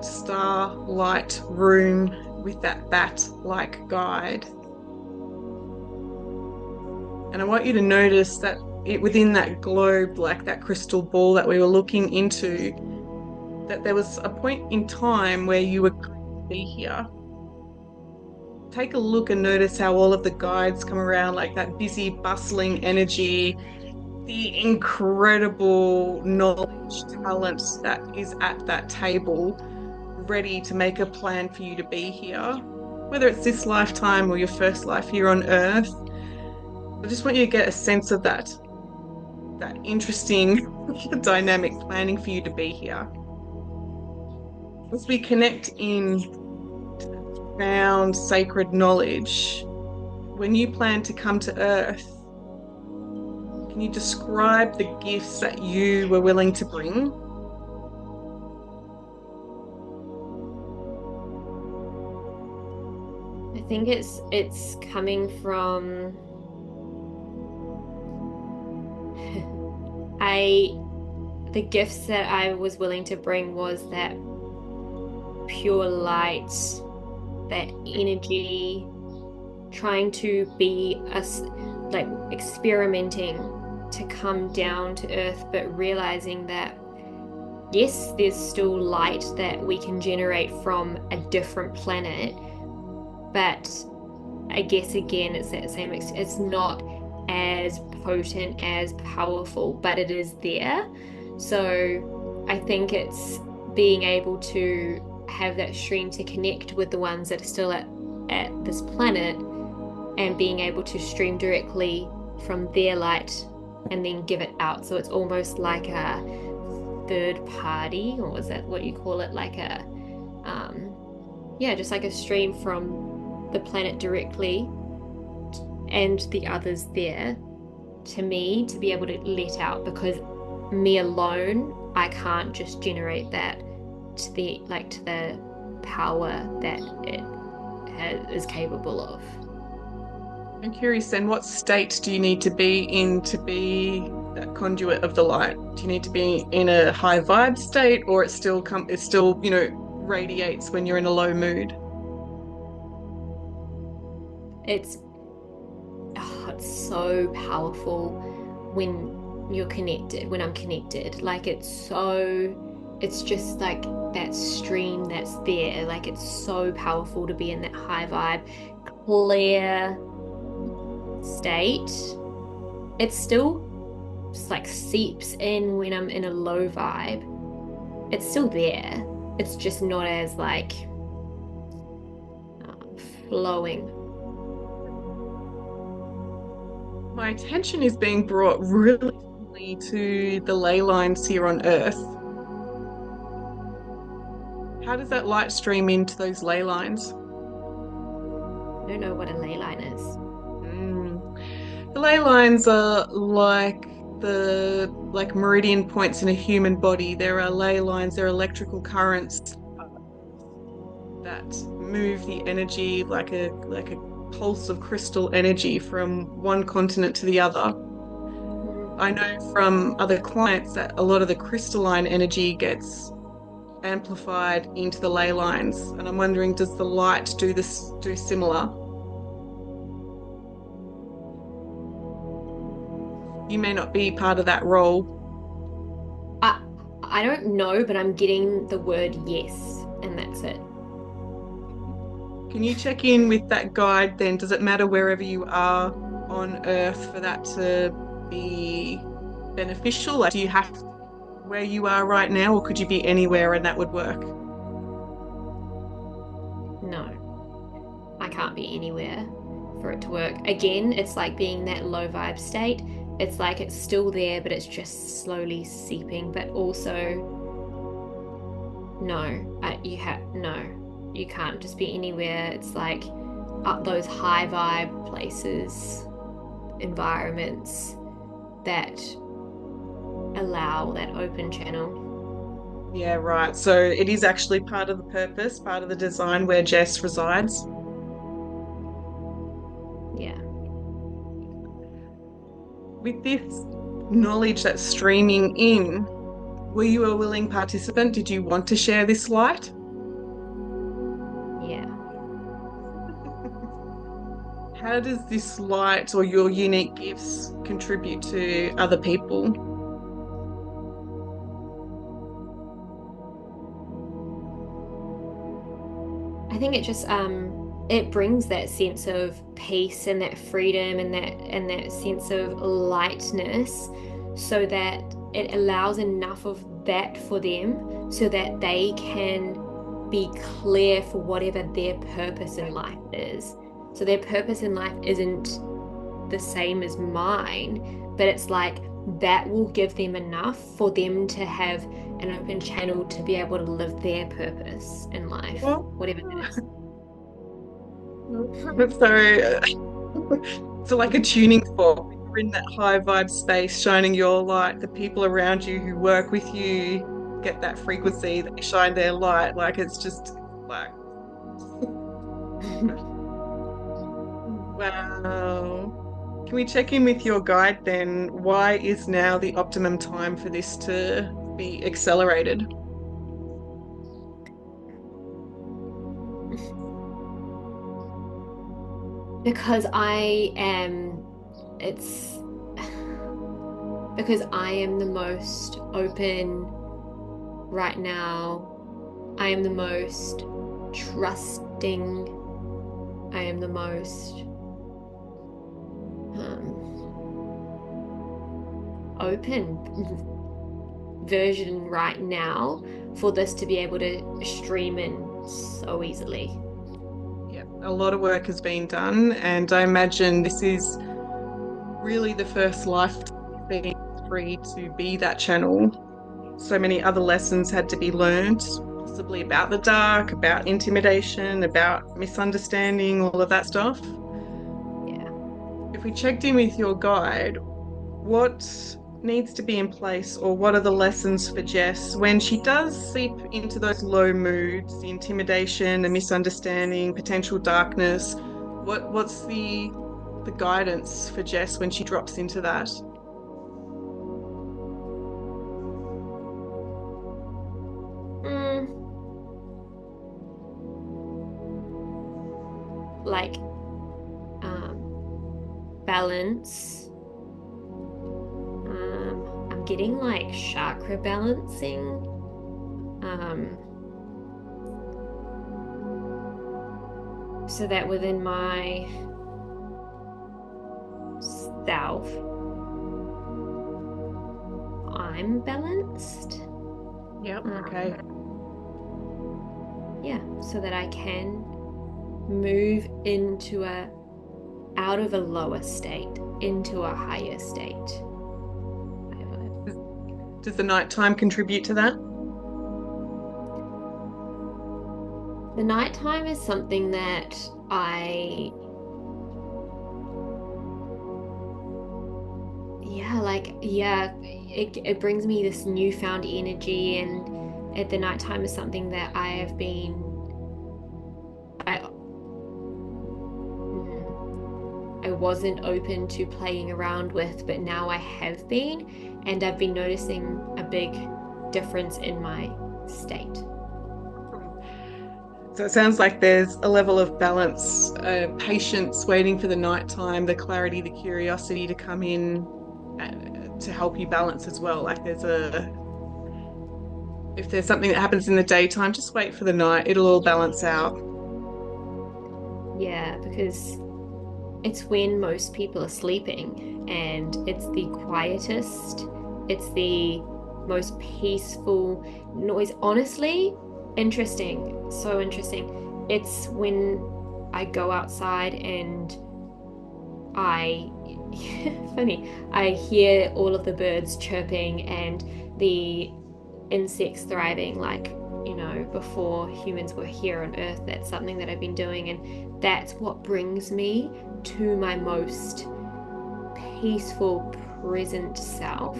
starlight room with that bat-like guide. And I want you to notice that within that globe, like that crystal ball that we were looking into, that there was a point in time where you were going to be here. Take a look and notice how all of the guides come around, like that busy, bustling energy, the incredible knowledge, talent that is at that table, ready to make a plan for you to be here, whether it's this lifetime or your first life here on Earth. I just want you to get a sense of that interesting dynamic planning for you to be here. As we connect in profound sacred knowledge, when you plan to come to Earth, can you describe the gifts that you were willing to bring? I think it's coming from I the gifts that I was willing to bring was that pure light, that energy, trying to be us, like experimenting to come down to earth, but realizing that yes, there's still light that we can generate from a different planet, but I guess again it's that same, it's not as potent, as powerful, but it is there. So I think it's being able to have that stream to connect with the ones that are still at this planet, and being able to stream directly from their light and then give it out. So it's almost like a third party, or is that what you call it? Like a, yeah, just like a stream from the planet directly and the others there to me to be able to let out, because me alone, I can't just generate that to the power that is capable of. I'm curious then, what state do you need to be in to be that conduit of the light? Do you need to be in a high vibe state, or it still, radiates when you're in a low mood? It's it's so powerful when you're connected, when I'm connected. Like it's just like that stream that's there. Like it's so powerful to be in that high vibe, clear state. It still just like seeps in when I'm in a low vibe. It's still there. It's just not as like flowing. My attention is being brought really to the ley lines here on Earth. How does that light stream into those ley lines? I don't know what a ley line is. Mm. The ley lines are like meridian points in a human body. There are ley lines, there are electrical currents that move the energy like a pulse of crystal energy from one continent to the other. I know from other clients that a lot of the crystalline energy gets amplified into the ley lines, and I'm wondering, does the light do similar? You may not be part of that role. I I don't know, but I'm getting the word yes, and that's it. Can you check in with that guide then? Does it matter wherever you are on Earth for that to be beneficial? Like, do you have to be where you are right now, or could you be anywhere and that would work? No, I can't be anywhere for it to work. Again, it's like being that low vibe state. It's like it's still there, but it's just slowly seeping. But also, no, no, you can't just be anywhere. It's like up those high vibe places, environments that allow that open channel. Yeah, right. So it is actually part of the purpose, part of the design where Jess resides. Yeah. With this knowledge that's streaming in, were you a willing participant? Did you want to share this light? Yeah. How does this light or your unique gifts contribute to other people? I think it brings that sense of peace and that freedom and that sense of lightness, so that it allows enough of that for them so that they can be clear for whatever their purpose in life is. So their purpose in life isn't the same as mine, but it's like that will give them enough for them to have an open channel to be able to live their purpose in life, Well, whatever that is. so, so like a tuning fork, you're in that high vibe space, shining your light. The people around you who work with you get that frequency, they shine their light. Like it's just like, wow. Can we check in with your guide then? Why is now the optimum time for this to be accelerated? Because it's because I am the most open right now. I am the most trusting. I am the most open version right now for this to be able to stream in so easily. Yeah, a lot of work has been done, and I imagine this is really the first lifetime being free to be that channel, so many other lessons had to be learned, possibly about the dark, about intimidation, about misunderstanding, all of that stuff. Yeah. If we checked in with your guide, what needs to be in place, or what are the lessons for Jess when she does seep into those low moods, the intimidation, the misunderstanding, potential darkness? What's the guidance for Jess when she drops into that? Mm, like balance. I'm getting like chakra balancing. Um, so that within my self, I'm balanced. Yep. Okay. Um, yeah, so that I can move into a out of a lower state into a higher state. Does the nighttime contribute to that? The nighttime is something that it brings me this newfound energy, and at the nighttime is something that I wasn't open to playing around with, but now I have been, and I've been noticing a big difference in my state. So it sounds like there's a level of balance, patience, waiting for the nighttime, the clarity, the curiosity to come in to help you balance as well. Like if there's something that happens in the daytime, just wait for the night. It'll all balance out. Yeah, because it's when most people are sleeping, and it's the quietest, it's the most peaceful noise. Honestly, interesting, so interesting. It's when I go outside and I, funny, I hear all of the birds chirping and the insects thriving, like, before humans were here on Earth. That's something that I've been doing, and that's what brings me to my most peaceful, present self.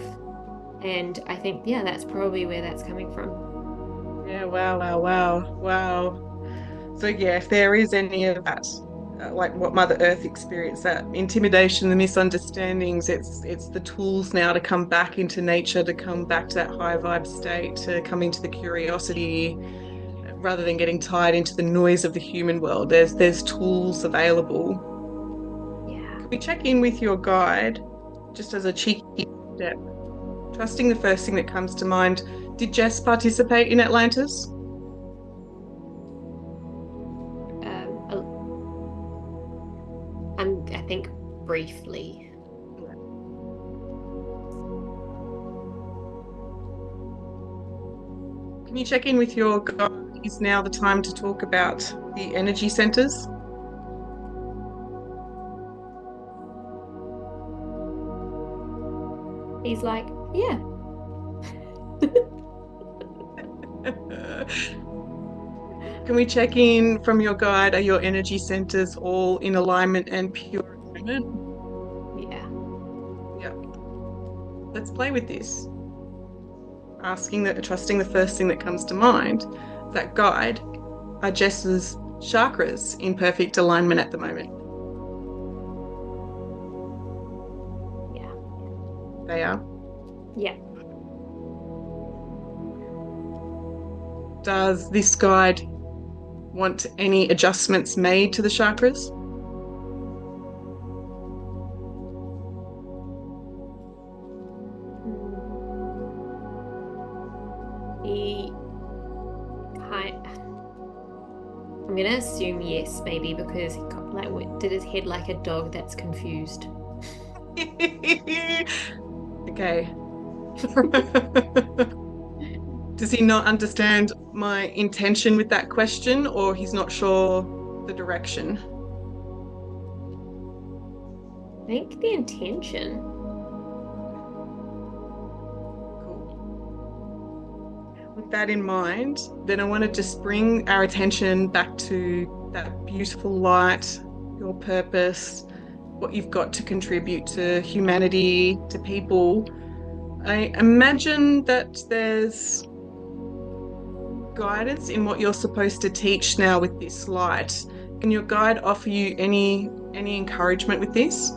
And I think, yeah, that's probably where that's coming from. Yeah, wow, wow, wow, wow. So yeah, if there is any of that, like what Mother Earth experienced, that intimidation, the misunderstandings, it's the tools now to come back into nature, to come back to that high vibe state, to come into the curiosity, rather than getting tied into the noise of the human world. There's tools available. Yeah. Could we check in with your guide, just as a cheeky step, trusting the first thing that comes to mind? Did Jess participate in Atlantis? I think briefly. Can you check in with your guide? Is now the time to talk about the energy centers? He's like, yeah. Can we check in from your guide? Are your energy centers all in alignment and pure alignment? Yeah. Yeah. Let's play with this. Asking that, trusting the first thing that comes to mind. That guide, are Jess's chakras in perfect alignment at the moment? Yeah. They are. Yeah. Does this guide want any adjustments made to the chakras? He kind I'm gonna assume yes, maybe because he did his head like a dog that's confused. Okay. Does he not understand my intention with that question, or he's not sure the direction? I think the intention. with that in mind, then I want to just bring our attention back to that beautiful light, your purpose, what you've got to contribute to humanity, to people. I imagine that there's guidance in what you're supposed to teach now with this light. Can your guide offer you any encouragement with this?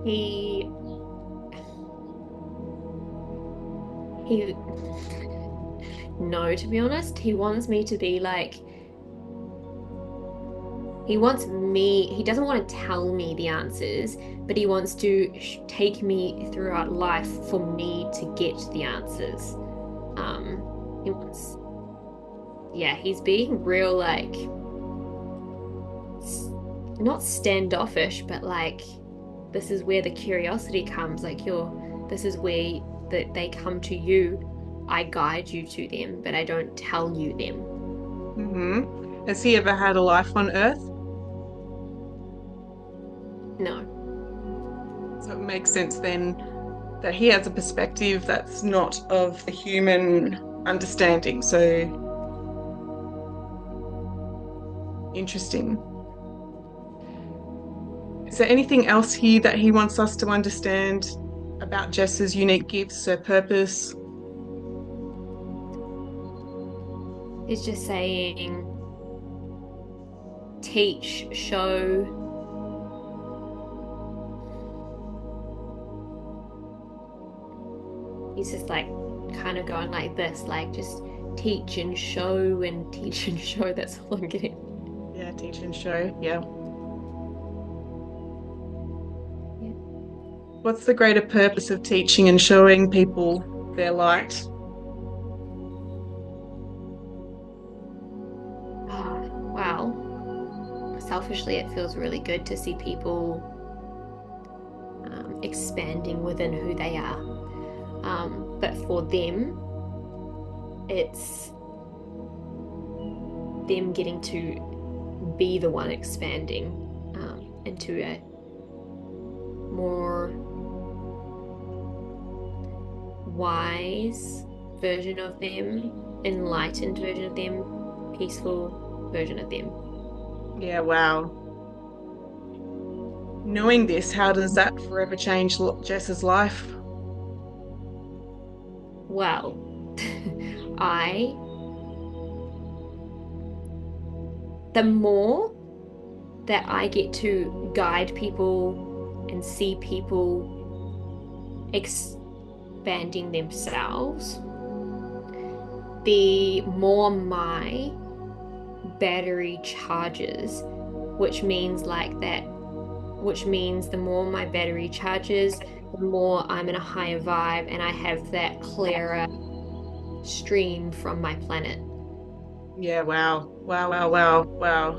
He he no, to be honest, he wants me to be like he doesn't want to tell me the answers, but he wants to take me throughout life for me to get the answers. He wants, yeah, he's being real, like, not standoffish, but like, this is where the curiosity comes. Like, this is where that they come to you. I guide you to them, but I don't tell you them. Has he ever had a life on Earth? No. So it makes sense then that he has a perspective that's not of the human understanding. So interesting. Is there anything else here that he wants us to understand about Jess's unique gifts, her purpose? He's just saying, teach, show. He's just like kind of going like this, like just teach and show and teach and show. That's all I'm getting. Yeah, teach and show. Yeah. Yeah. What's the greater purpose of teaching and showing people their light? Oh, wow. Selfishly, it feels really good to see people expanding within who they are. But for them, it's them getting to be the one expanding into a more wise version of them, enlightened version of them, peaceful version of them. Yeah, wow. Knowing this, how does that forever change Jess's life? Well, I, the more that I get to guide people and see people expanding themselves, the more my battery charges, which means like that, which means the more my battery charges, the more I'm in a higher vibe and I have that clearer stream from my planet. Yeah, wow. Wow, wow, wow, wow.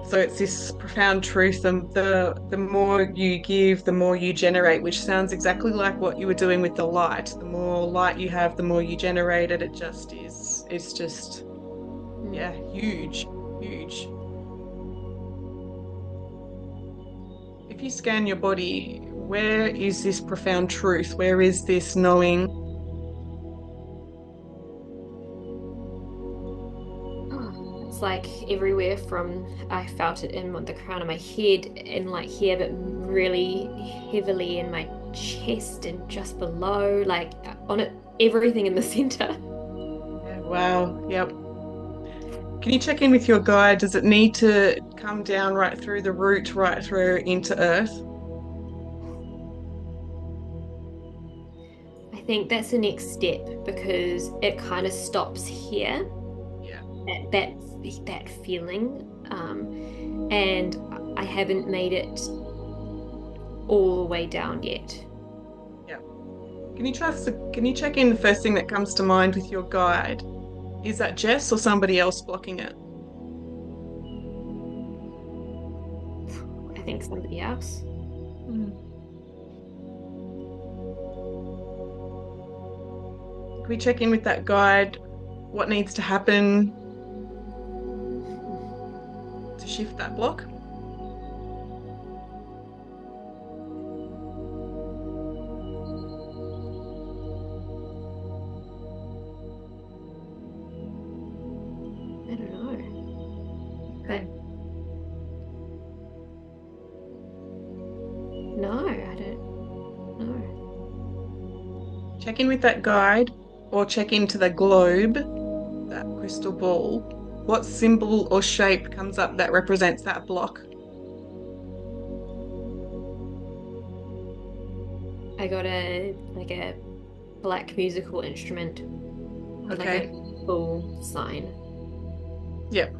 So it's this profound truth, and the more you give, the more you generate, which sounds exactly like what you were doing with the light. The more light you have, the more you generate it. It just is, it's just, Mm. yeah, huge, huge. If you scan your body, where is this profound truth? Where is this knowing? It's like everywhere from I felt it in the crown of my head and like here, but really heavily in my chest and just below, like on it, everything in the center. Yeah, wow. Yep. Can you check in with your guide? Does it need to come down right through the root, right through into Earth? I think that's the next step because it kind of stops here Yeah. at that feeling, and I haven't made it all the way down yet. Yeah. Can you check in the first thing that comes to mind with your guide? Is that Jess or somebody else blocking it? I think somebody else. Mm. Can we check in with that guide? What needs to happen to shift that block? I don't know. But Okay. no, I don't know. Check in with that guide or check into the globe, that crystal ball. What symbol or shape comes up that represents that block? I got a black musical instrument with like a Okay. full sign. Yep.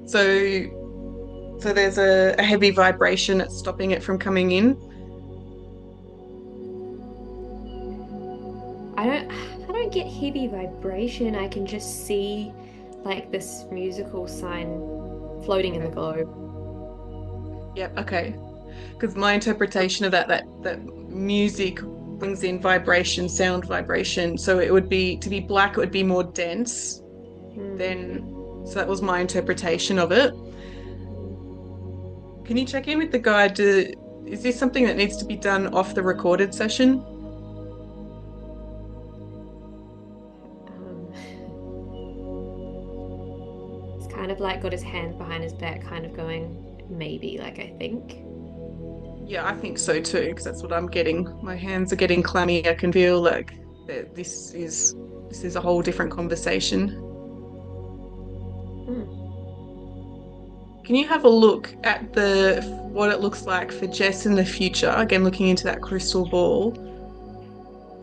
So there's a heavy vibration that's stopping it from coming in. I don't get heavy vibration. I can just see like this musical sign floating in the Okay. globe. Yep. Okay. Because my interpretation of that music brings in vibration, sound vibration. So it would be to be black, it would be more dense Mm. than so that was my interpretation of it. Can you check in with the guide to is this something that needs to be done off the recorded session? Um, it's kind of like got his hands behind his back, kind of going, maybe, like I think. Yeah, I think so too, because that's what I'm getting. My hands are getting clammy. I can feel like that this is a whole different conversation. Hmm. Can you have a look at the what it looks like for Jess in the future? Again, looking into that crystal ball,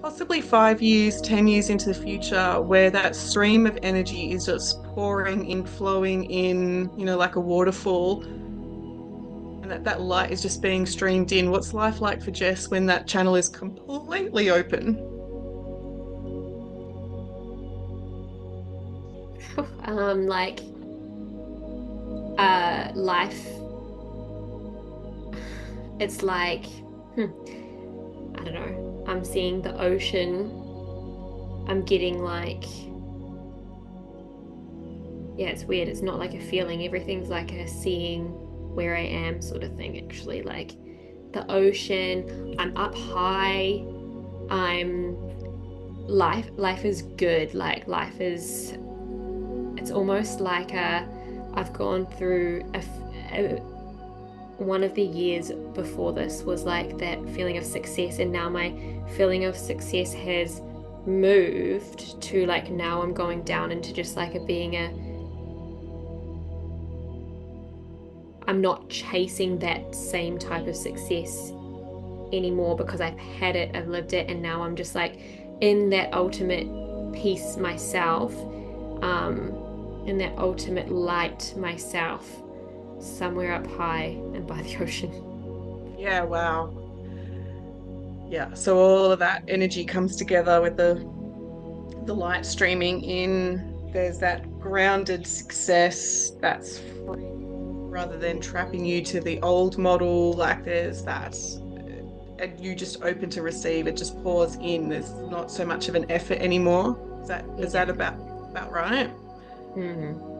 possibly 5 years, 10 years into the future, where that stream of energy is just pouring in, flowing in, like a waterfall, and that light is just being streamed in. What's life like for Jess when that channel is completely open? Like life. It's like, hmm, I don't know. I'm seeing the ocean. I'm getting like, yeah, it's weird. It's not like a feeling. Everything's like a seeing where I am sort of thing, actually. Like the ocean, I'm up high. I'm life is good. Like life is it's almost like I've gone through one of the years before this was like that feeling of success, and now my feeling of success has moved to like now I'm going down into just like a being a I'm not chasing that same type of success anymore because I've had it, I've lived it, and now I'm just like in that ultimate peace myself, um, in that ultimate light myself, somewhere up high and by the ocean. Yeah, wow. Yeah, so all of that energy comes together with the light streaming in. There's that grounded success that's rather than trapping you to the old model. Like there's that, and you just open to receive. It just pours in. There's not so much of an effort anymore. Is that Yeah. about right? Mm.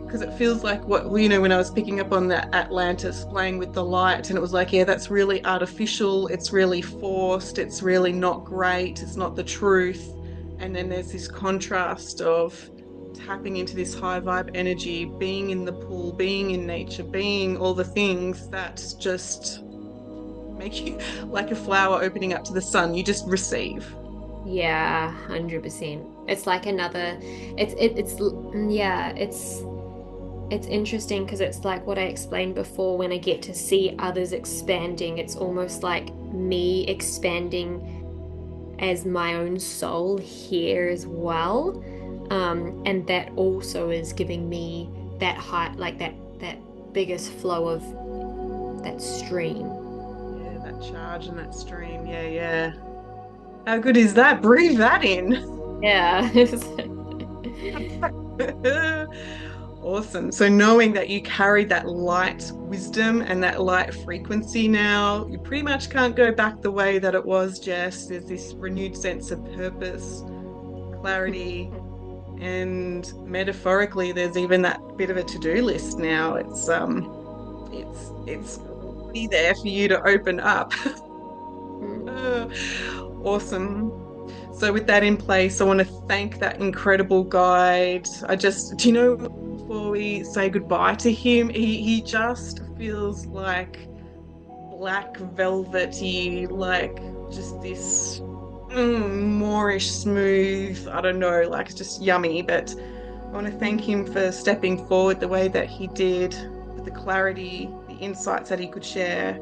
Because it feels like when I was picking up on that Atlantis playing with the light, and it was like, yeah, that's really artificial. It's really forced. It's really not great. It's not the truth. And then there's this contrast of tapping into this high vibe energy, being in the pool, being in nature, being all the things that just make you like a flower opening up to the sun. You just receive. Yeah, 100%. It's like another yeah, it's interesting because it's like what I explained before when I get to see others expanding. It's almost like me expanding as my own soul here as well. And that also is giving me that height, like that biggest flow of that stream. Yeah, that charge and that stream. Yeah, yeah. How good is that? Breathe that in. Yeah. Awesome. So knowing that you carry that light wisdom and that light frequency now, you pretty much can't go back the way that it was, Jess. There's this renewed sense of purpose, clarity, and metaphorically, there's even that bit of a to-do list now. It's be there for you to open up. Mm. Uh, awesome. So with that in place, I want to thank that incredible guide. Do you know, before we say goodbye to him, he just feels like black velvety, like just this moorish smooth. I don't know, like it's just yummy. But I want to thank him for stepping forward the way that he did, with the clarity, the insights that he could share.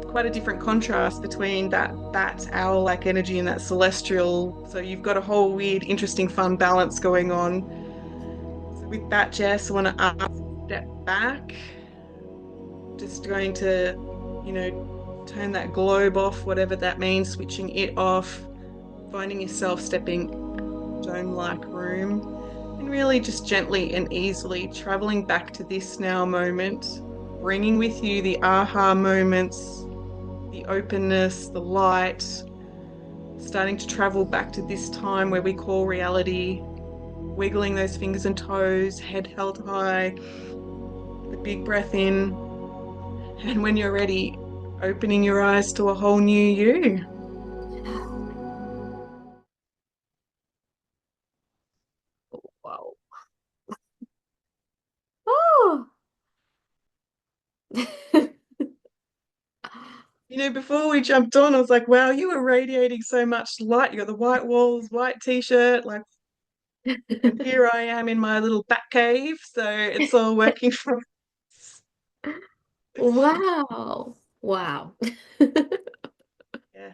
Quite a different contrast between that owl-like energy and that celestial. So you've got a whole weird, interesting, fun balance going on. So with that, Jess, I want to ask, step back, just going to, you know, turn that globe off, whatever that means, switching it off, finding yourself stepping dome-like room, and really just gently and easily traveling back to this now moment, bringing with you the aha moments, the openness, the light, starting to travel back to this time where we call reality, wiggling those fingers and toes, head held high, the big breath in, and when you're ready, opening your eyes to a whole new you. Wow. Oh. You know, before we jumped on, I was like, wow, you were radiating so much light. You got the white walls, white t-shirt, like, and here I am in my little bat cave. So it's all working for us. Wow. Wow. Yeah.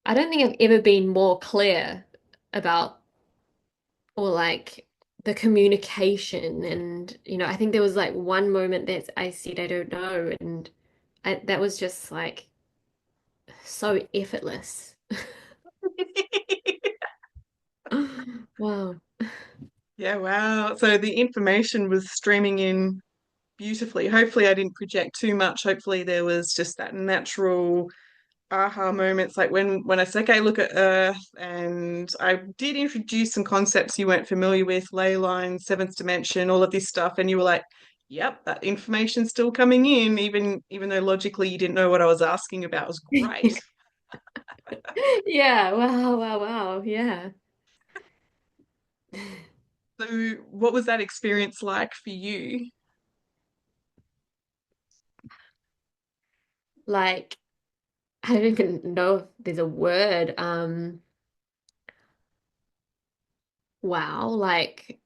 I don't think I've ever been more clear about or like the communication and I think there was like one moment that I said I don't know and that was just like so effortless. Wow. Yeah, wow. So the information was streaming in beautifully. Hopefully, I didn't project too much. Hopefully, there was just that natural aha moments, like when I said, okay, look at Earth, and I did introduce some concepts you weren't familiar with, ley lines, seventh dimension, all of this stuff, and you were like, yep, that information's still coming in, even though logically you didn't know what I was asking about. It was great. Yeah, wow, wow, wow. Yeah. So, what was that experience like for you? Like I don't even know if there's a word. Wow, like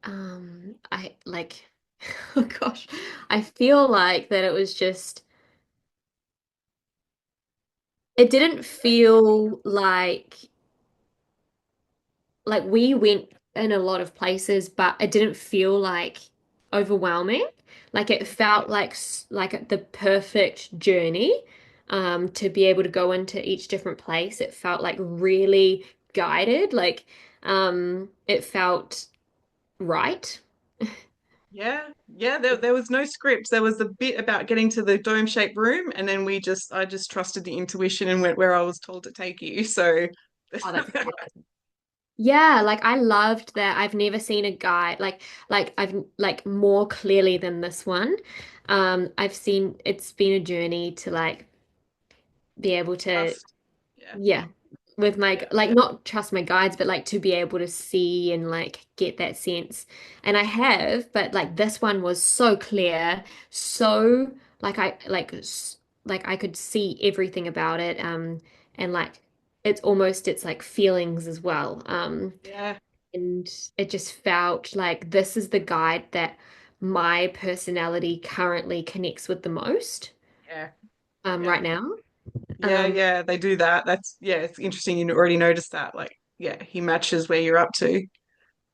I like oh gosh. I feel like that it was just it didn't feel like we went in a lot of places, but it didn't feel like overwhelming. Like it felt like like the perfect journey to be able to go into each different place. It felt like really guided, like it felt right. Yeah, yeah, there was no script. There was a bit about getting to the dome-shaped room, and then I just trusted the intuition and went where I was told to take you. So Oh, that's awesome. Yeah, like I loved that. I've never seen a guy like I've like more clearly than this one. I've seen it's been a journey to like be able to trust. Yeah, yeah with my yeah, like not trust my guides but like to be able to see and like get that sense and I have but like this one was so clear so like like I could see everything about it and like it's like feelings as well yeah, and it just felt like this is the guide that my personality currently connects with the most yeah, yeah, right now. yeah, um yeah. They do that. That's yeah. It's interesting. You already noticed that. Like, yeah, he matches where you're up to.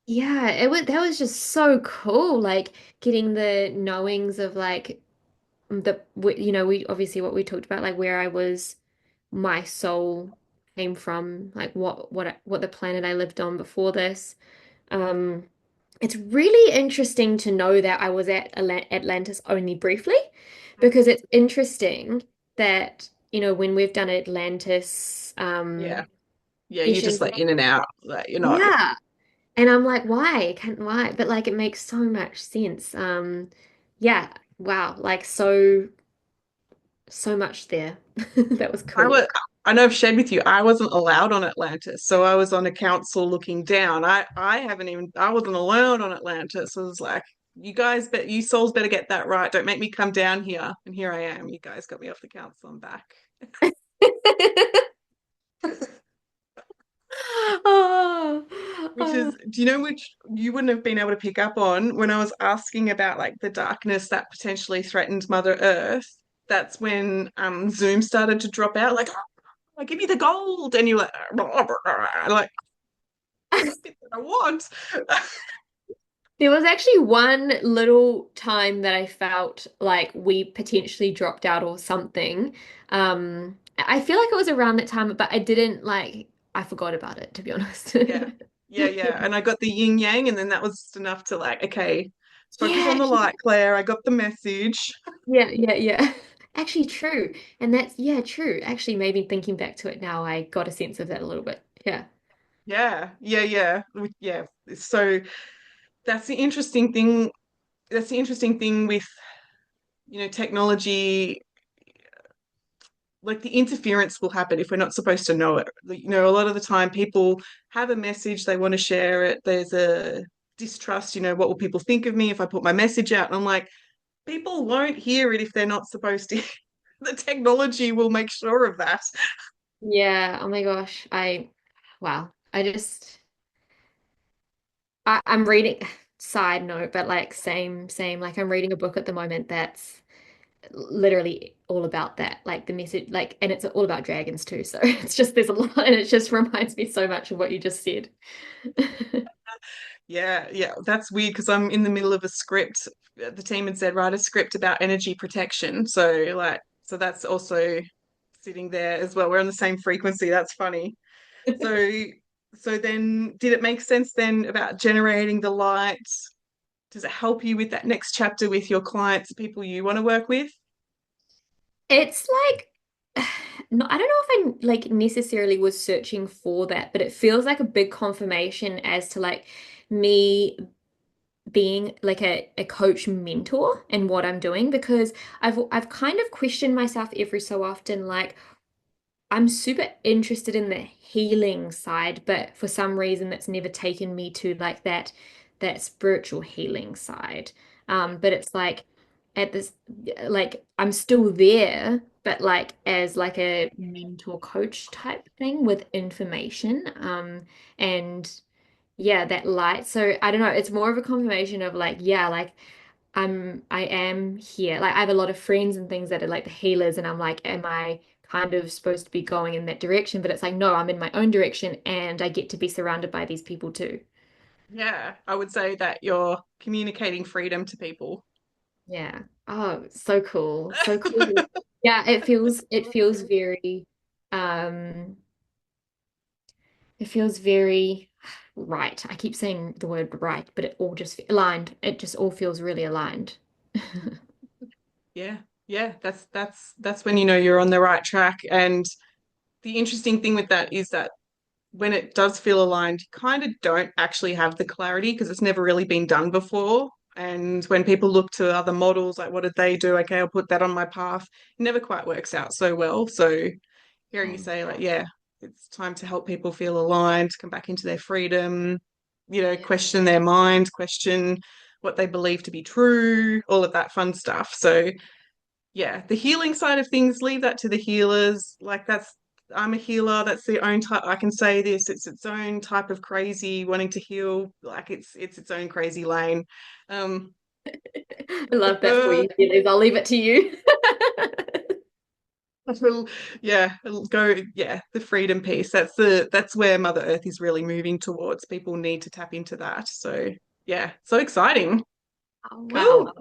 Yeah, it was that was just so cool, like getting the knowings of like we obviously what we talked about, like where I was, my soul came from, like what the planet I lived on before this. Um, it's really interesting to know that I was at Atlantis only briefly, because it's interesting that when we've done Atlantis Yeah, yeah. You just sessions, like in and out. Like you're not. yeah. And I'm like, why? Can't why? But like it makes so much sense. Yeah, wow. Like so so much there. That was I cool. was, I know I've shared with you, I wasn't allowed on Atlantis. So I was on a council looking down. I wasn't allowed on Atlantis. I was like, you souls better get that right. Don't make me come down here. And here I am. You guys got me off the council. I'm back. Oh, Which oh. is, do you know which you wouldn't have been able to pick up on when I was asking about like the darkness that potentially threatened Mother Earth? That's when Zoom started to drop out, like, oh, give me the gold, and you're like, like the bit that I want. There was actually one little time that I felt like we potentially dropped out or something. I feel like it was around that time, but I didn't like, I forgot about it, to be honest. Yeah, yeah. And I got the yin yang, and then that was enough to like, okay, focus Yeah, on the actually, light, Claire. I got the message. yeah. Actually, true. And that's, yeah, true. Actually, maybe thinking back to it now, I got a sense of that a little bit. Yeah. Yeah. So that's the interesting thing. That's the interesting thing with, technology. Like the interference will happen if we're not supposed to know it. A lot of the time people have a message, they want to share it. There's a distrust, what will people think of me if I put my message out? And I'm like, people won't hear it if they're not supposed to. The technology will make sure of that. Yeah. Oh my gosh. Wow. I'm reading, side note, but like same. Like I'm reading a book at the moment that's literally all about that. Like the message, like, and it's all about dragons too. So it's just, there's a lot, and it just reminds me so much of what you just said. Yeah. That's weird because I'm in the middle of a script. The team had said write a script about energy protection. So that's also sitting there as well. We're on the same frequency. That's funny. So so then did it make sense then about generating the light? Does it help you with that next chapter with your clients, the people you want to work with? It's like, no, I don't know if I like necessarily was searching for that, but it feels like a big confirmation as to like me being like a coach mentor and what I'm doing, because I've kind of questioned myself every so often, like I'm super interested in the healing side, but for some reason that's never taken me to like that spiritual healing side. But it's like at this, like I'm still there, but like as like a mentor coach type thing with information. And yeah, that light. So I don't know, it's more of a confirmation of like, yeah, like I am here. Like I have a lot of friends and things that are like the healers, and I'm like, am I kind of supposed to be going in that direction? But it's like, no, I'm in my own direction, and I get to be surrounded by these people too. Yeah, I would say that you're communicating freedom to people. Yeah. Oh, so cool. So cool. Yeah, it feels very um it feels very right. I keep saying the word right, but it all just aligned. It just all feels really aligned. Yeah, yeah, that's when you know you're on the right track. And the interesting thing with that is that when it does feel aligned, you kind of don't actually have the clarity because it's never really been done before. And when people look to other models, like what did they do? Okay, I'll put that on my path. It never quite works out so well. So hearing you Mm. say, like, yeah, it's time to help people feel aligned, come back into their freedom, Yeah. question their mind, question what they believe to be true, all of that fun stuff. So yeah, the healing side of things, leave that to the healers. Like I'm a healer. That's the own type. I can say this. It's its own type of crazy wanting to heal. Like it's its own crazy lane. Um, I love that for you, Liz. I'll leave it to you. will, yeah, it'll go. Yeah, the freedom piece. That's where Mother Earth is really moving towards. People need to tap into that. So yeah, so exciting. Oh, Woo! wow.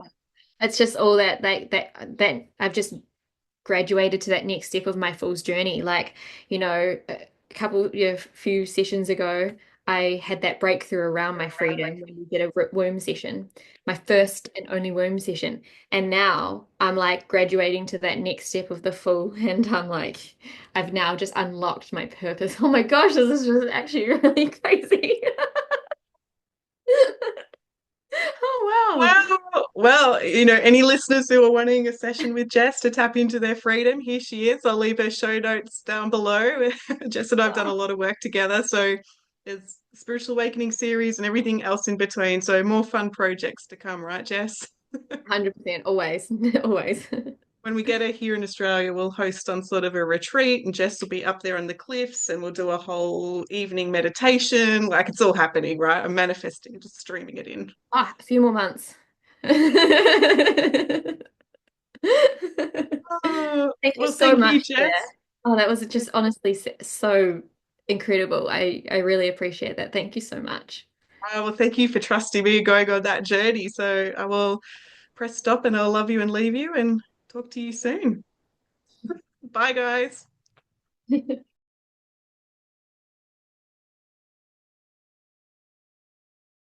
It's just all that I've just graduated to that next step of my fool's journey. Like, a few sessions ago, I had that breakthrough around my freedom when we did a womb session, my first and only womb session. And now I'm like graduating to that next step of the fool, and I'm like, I've now just unlocked my purpose. Oh my gosh, this is just actually really crazy. Oh wow. Wow! Well, any listeners who are wanting a session with Jess to tap into their freedom, here she is. I'll leave her show notes down below. Jess and I've done a lot of work together. So there's Spiritual Awakening series and everything else in between. So more fun projects to come, right, Jess? 100%, always, always. When we get her here in Australia, we'll host on sort of a retreat, and Jess will be up there on the cliffs, and we'll do a whole evening meditation. Like it's all happening, right? I'm manifesting, just streaming it in. Ah, a few more months. Thank you Well, so thank you, much for Jess. that. Oh, that was just honestly so incredible. I really appreciate that. Thank you so much. Well, thank you for trusting me and going on that journey. So I will press stop and I'll love you and leave you and talk to you soon. Bye, guys.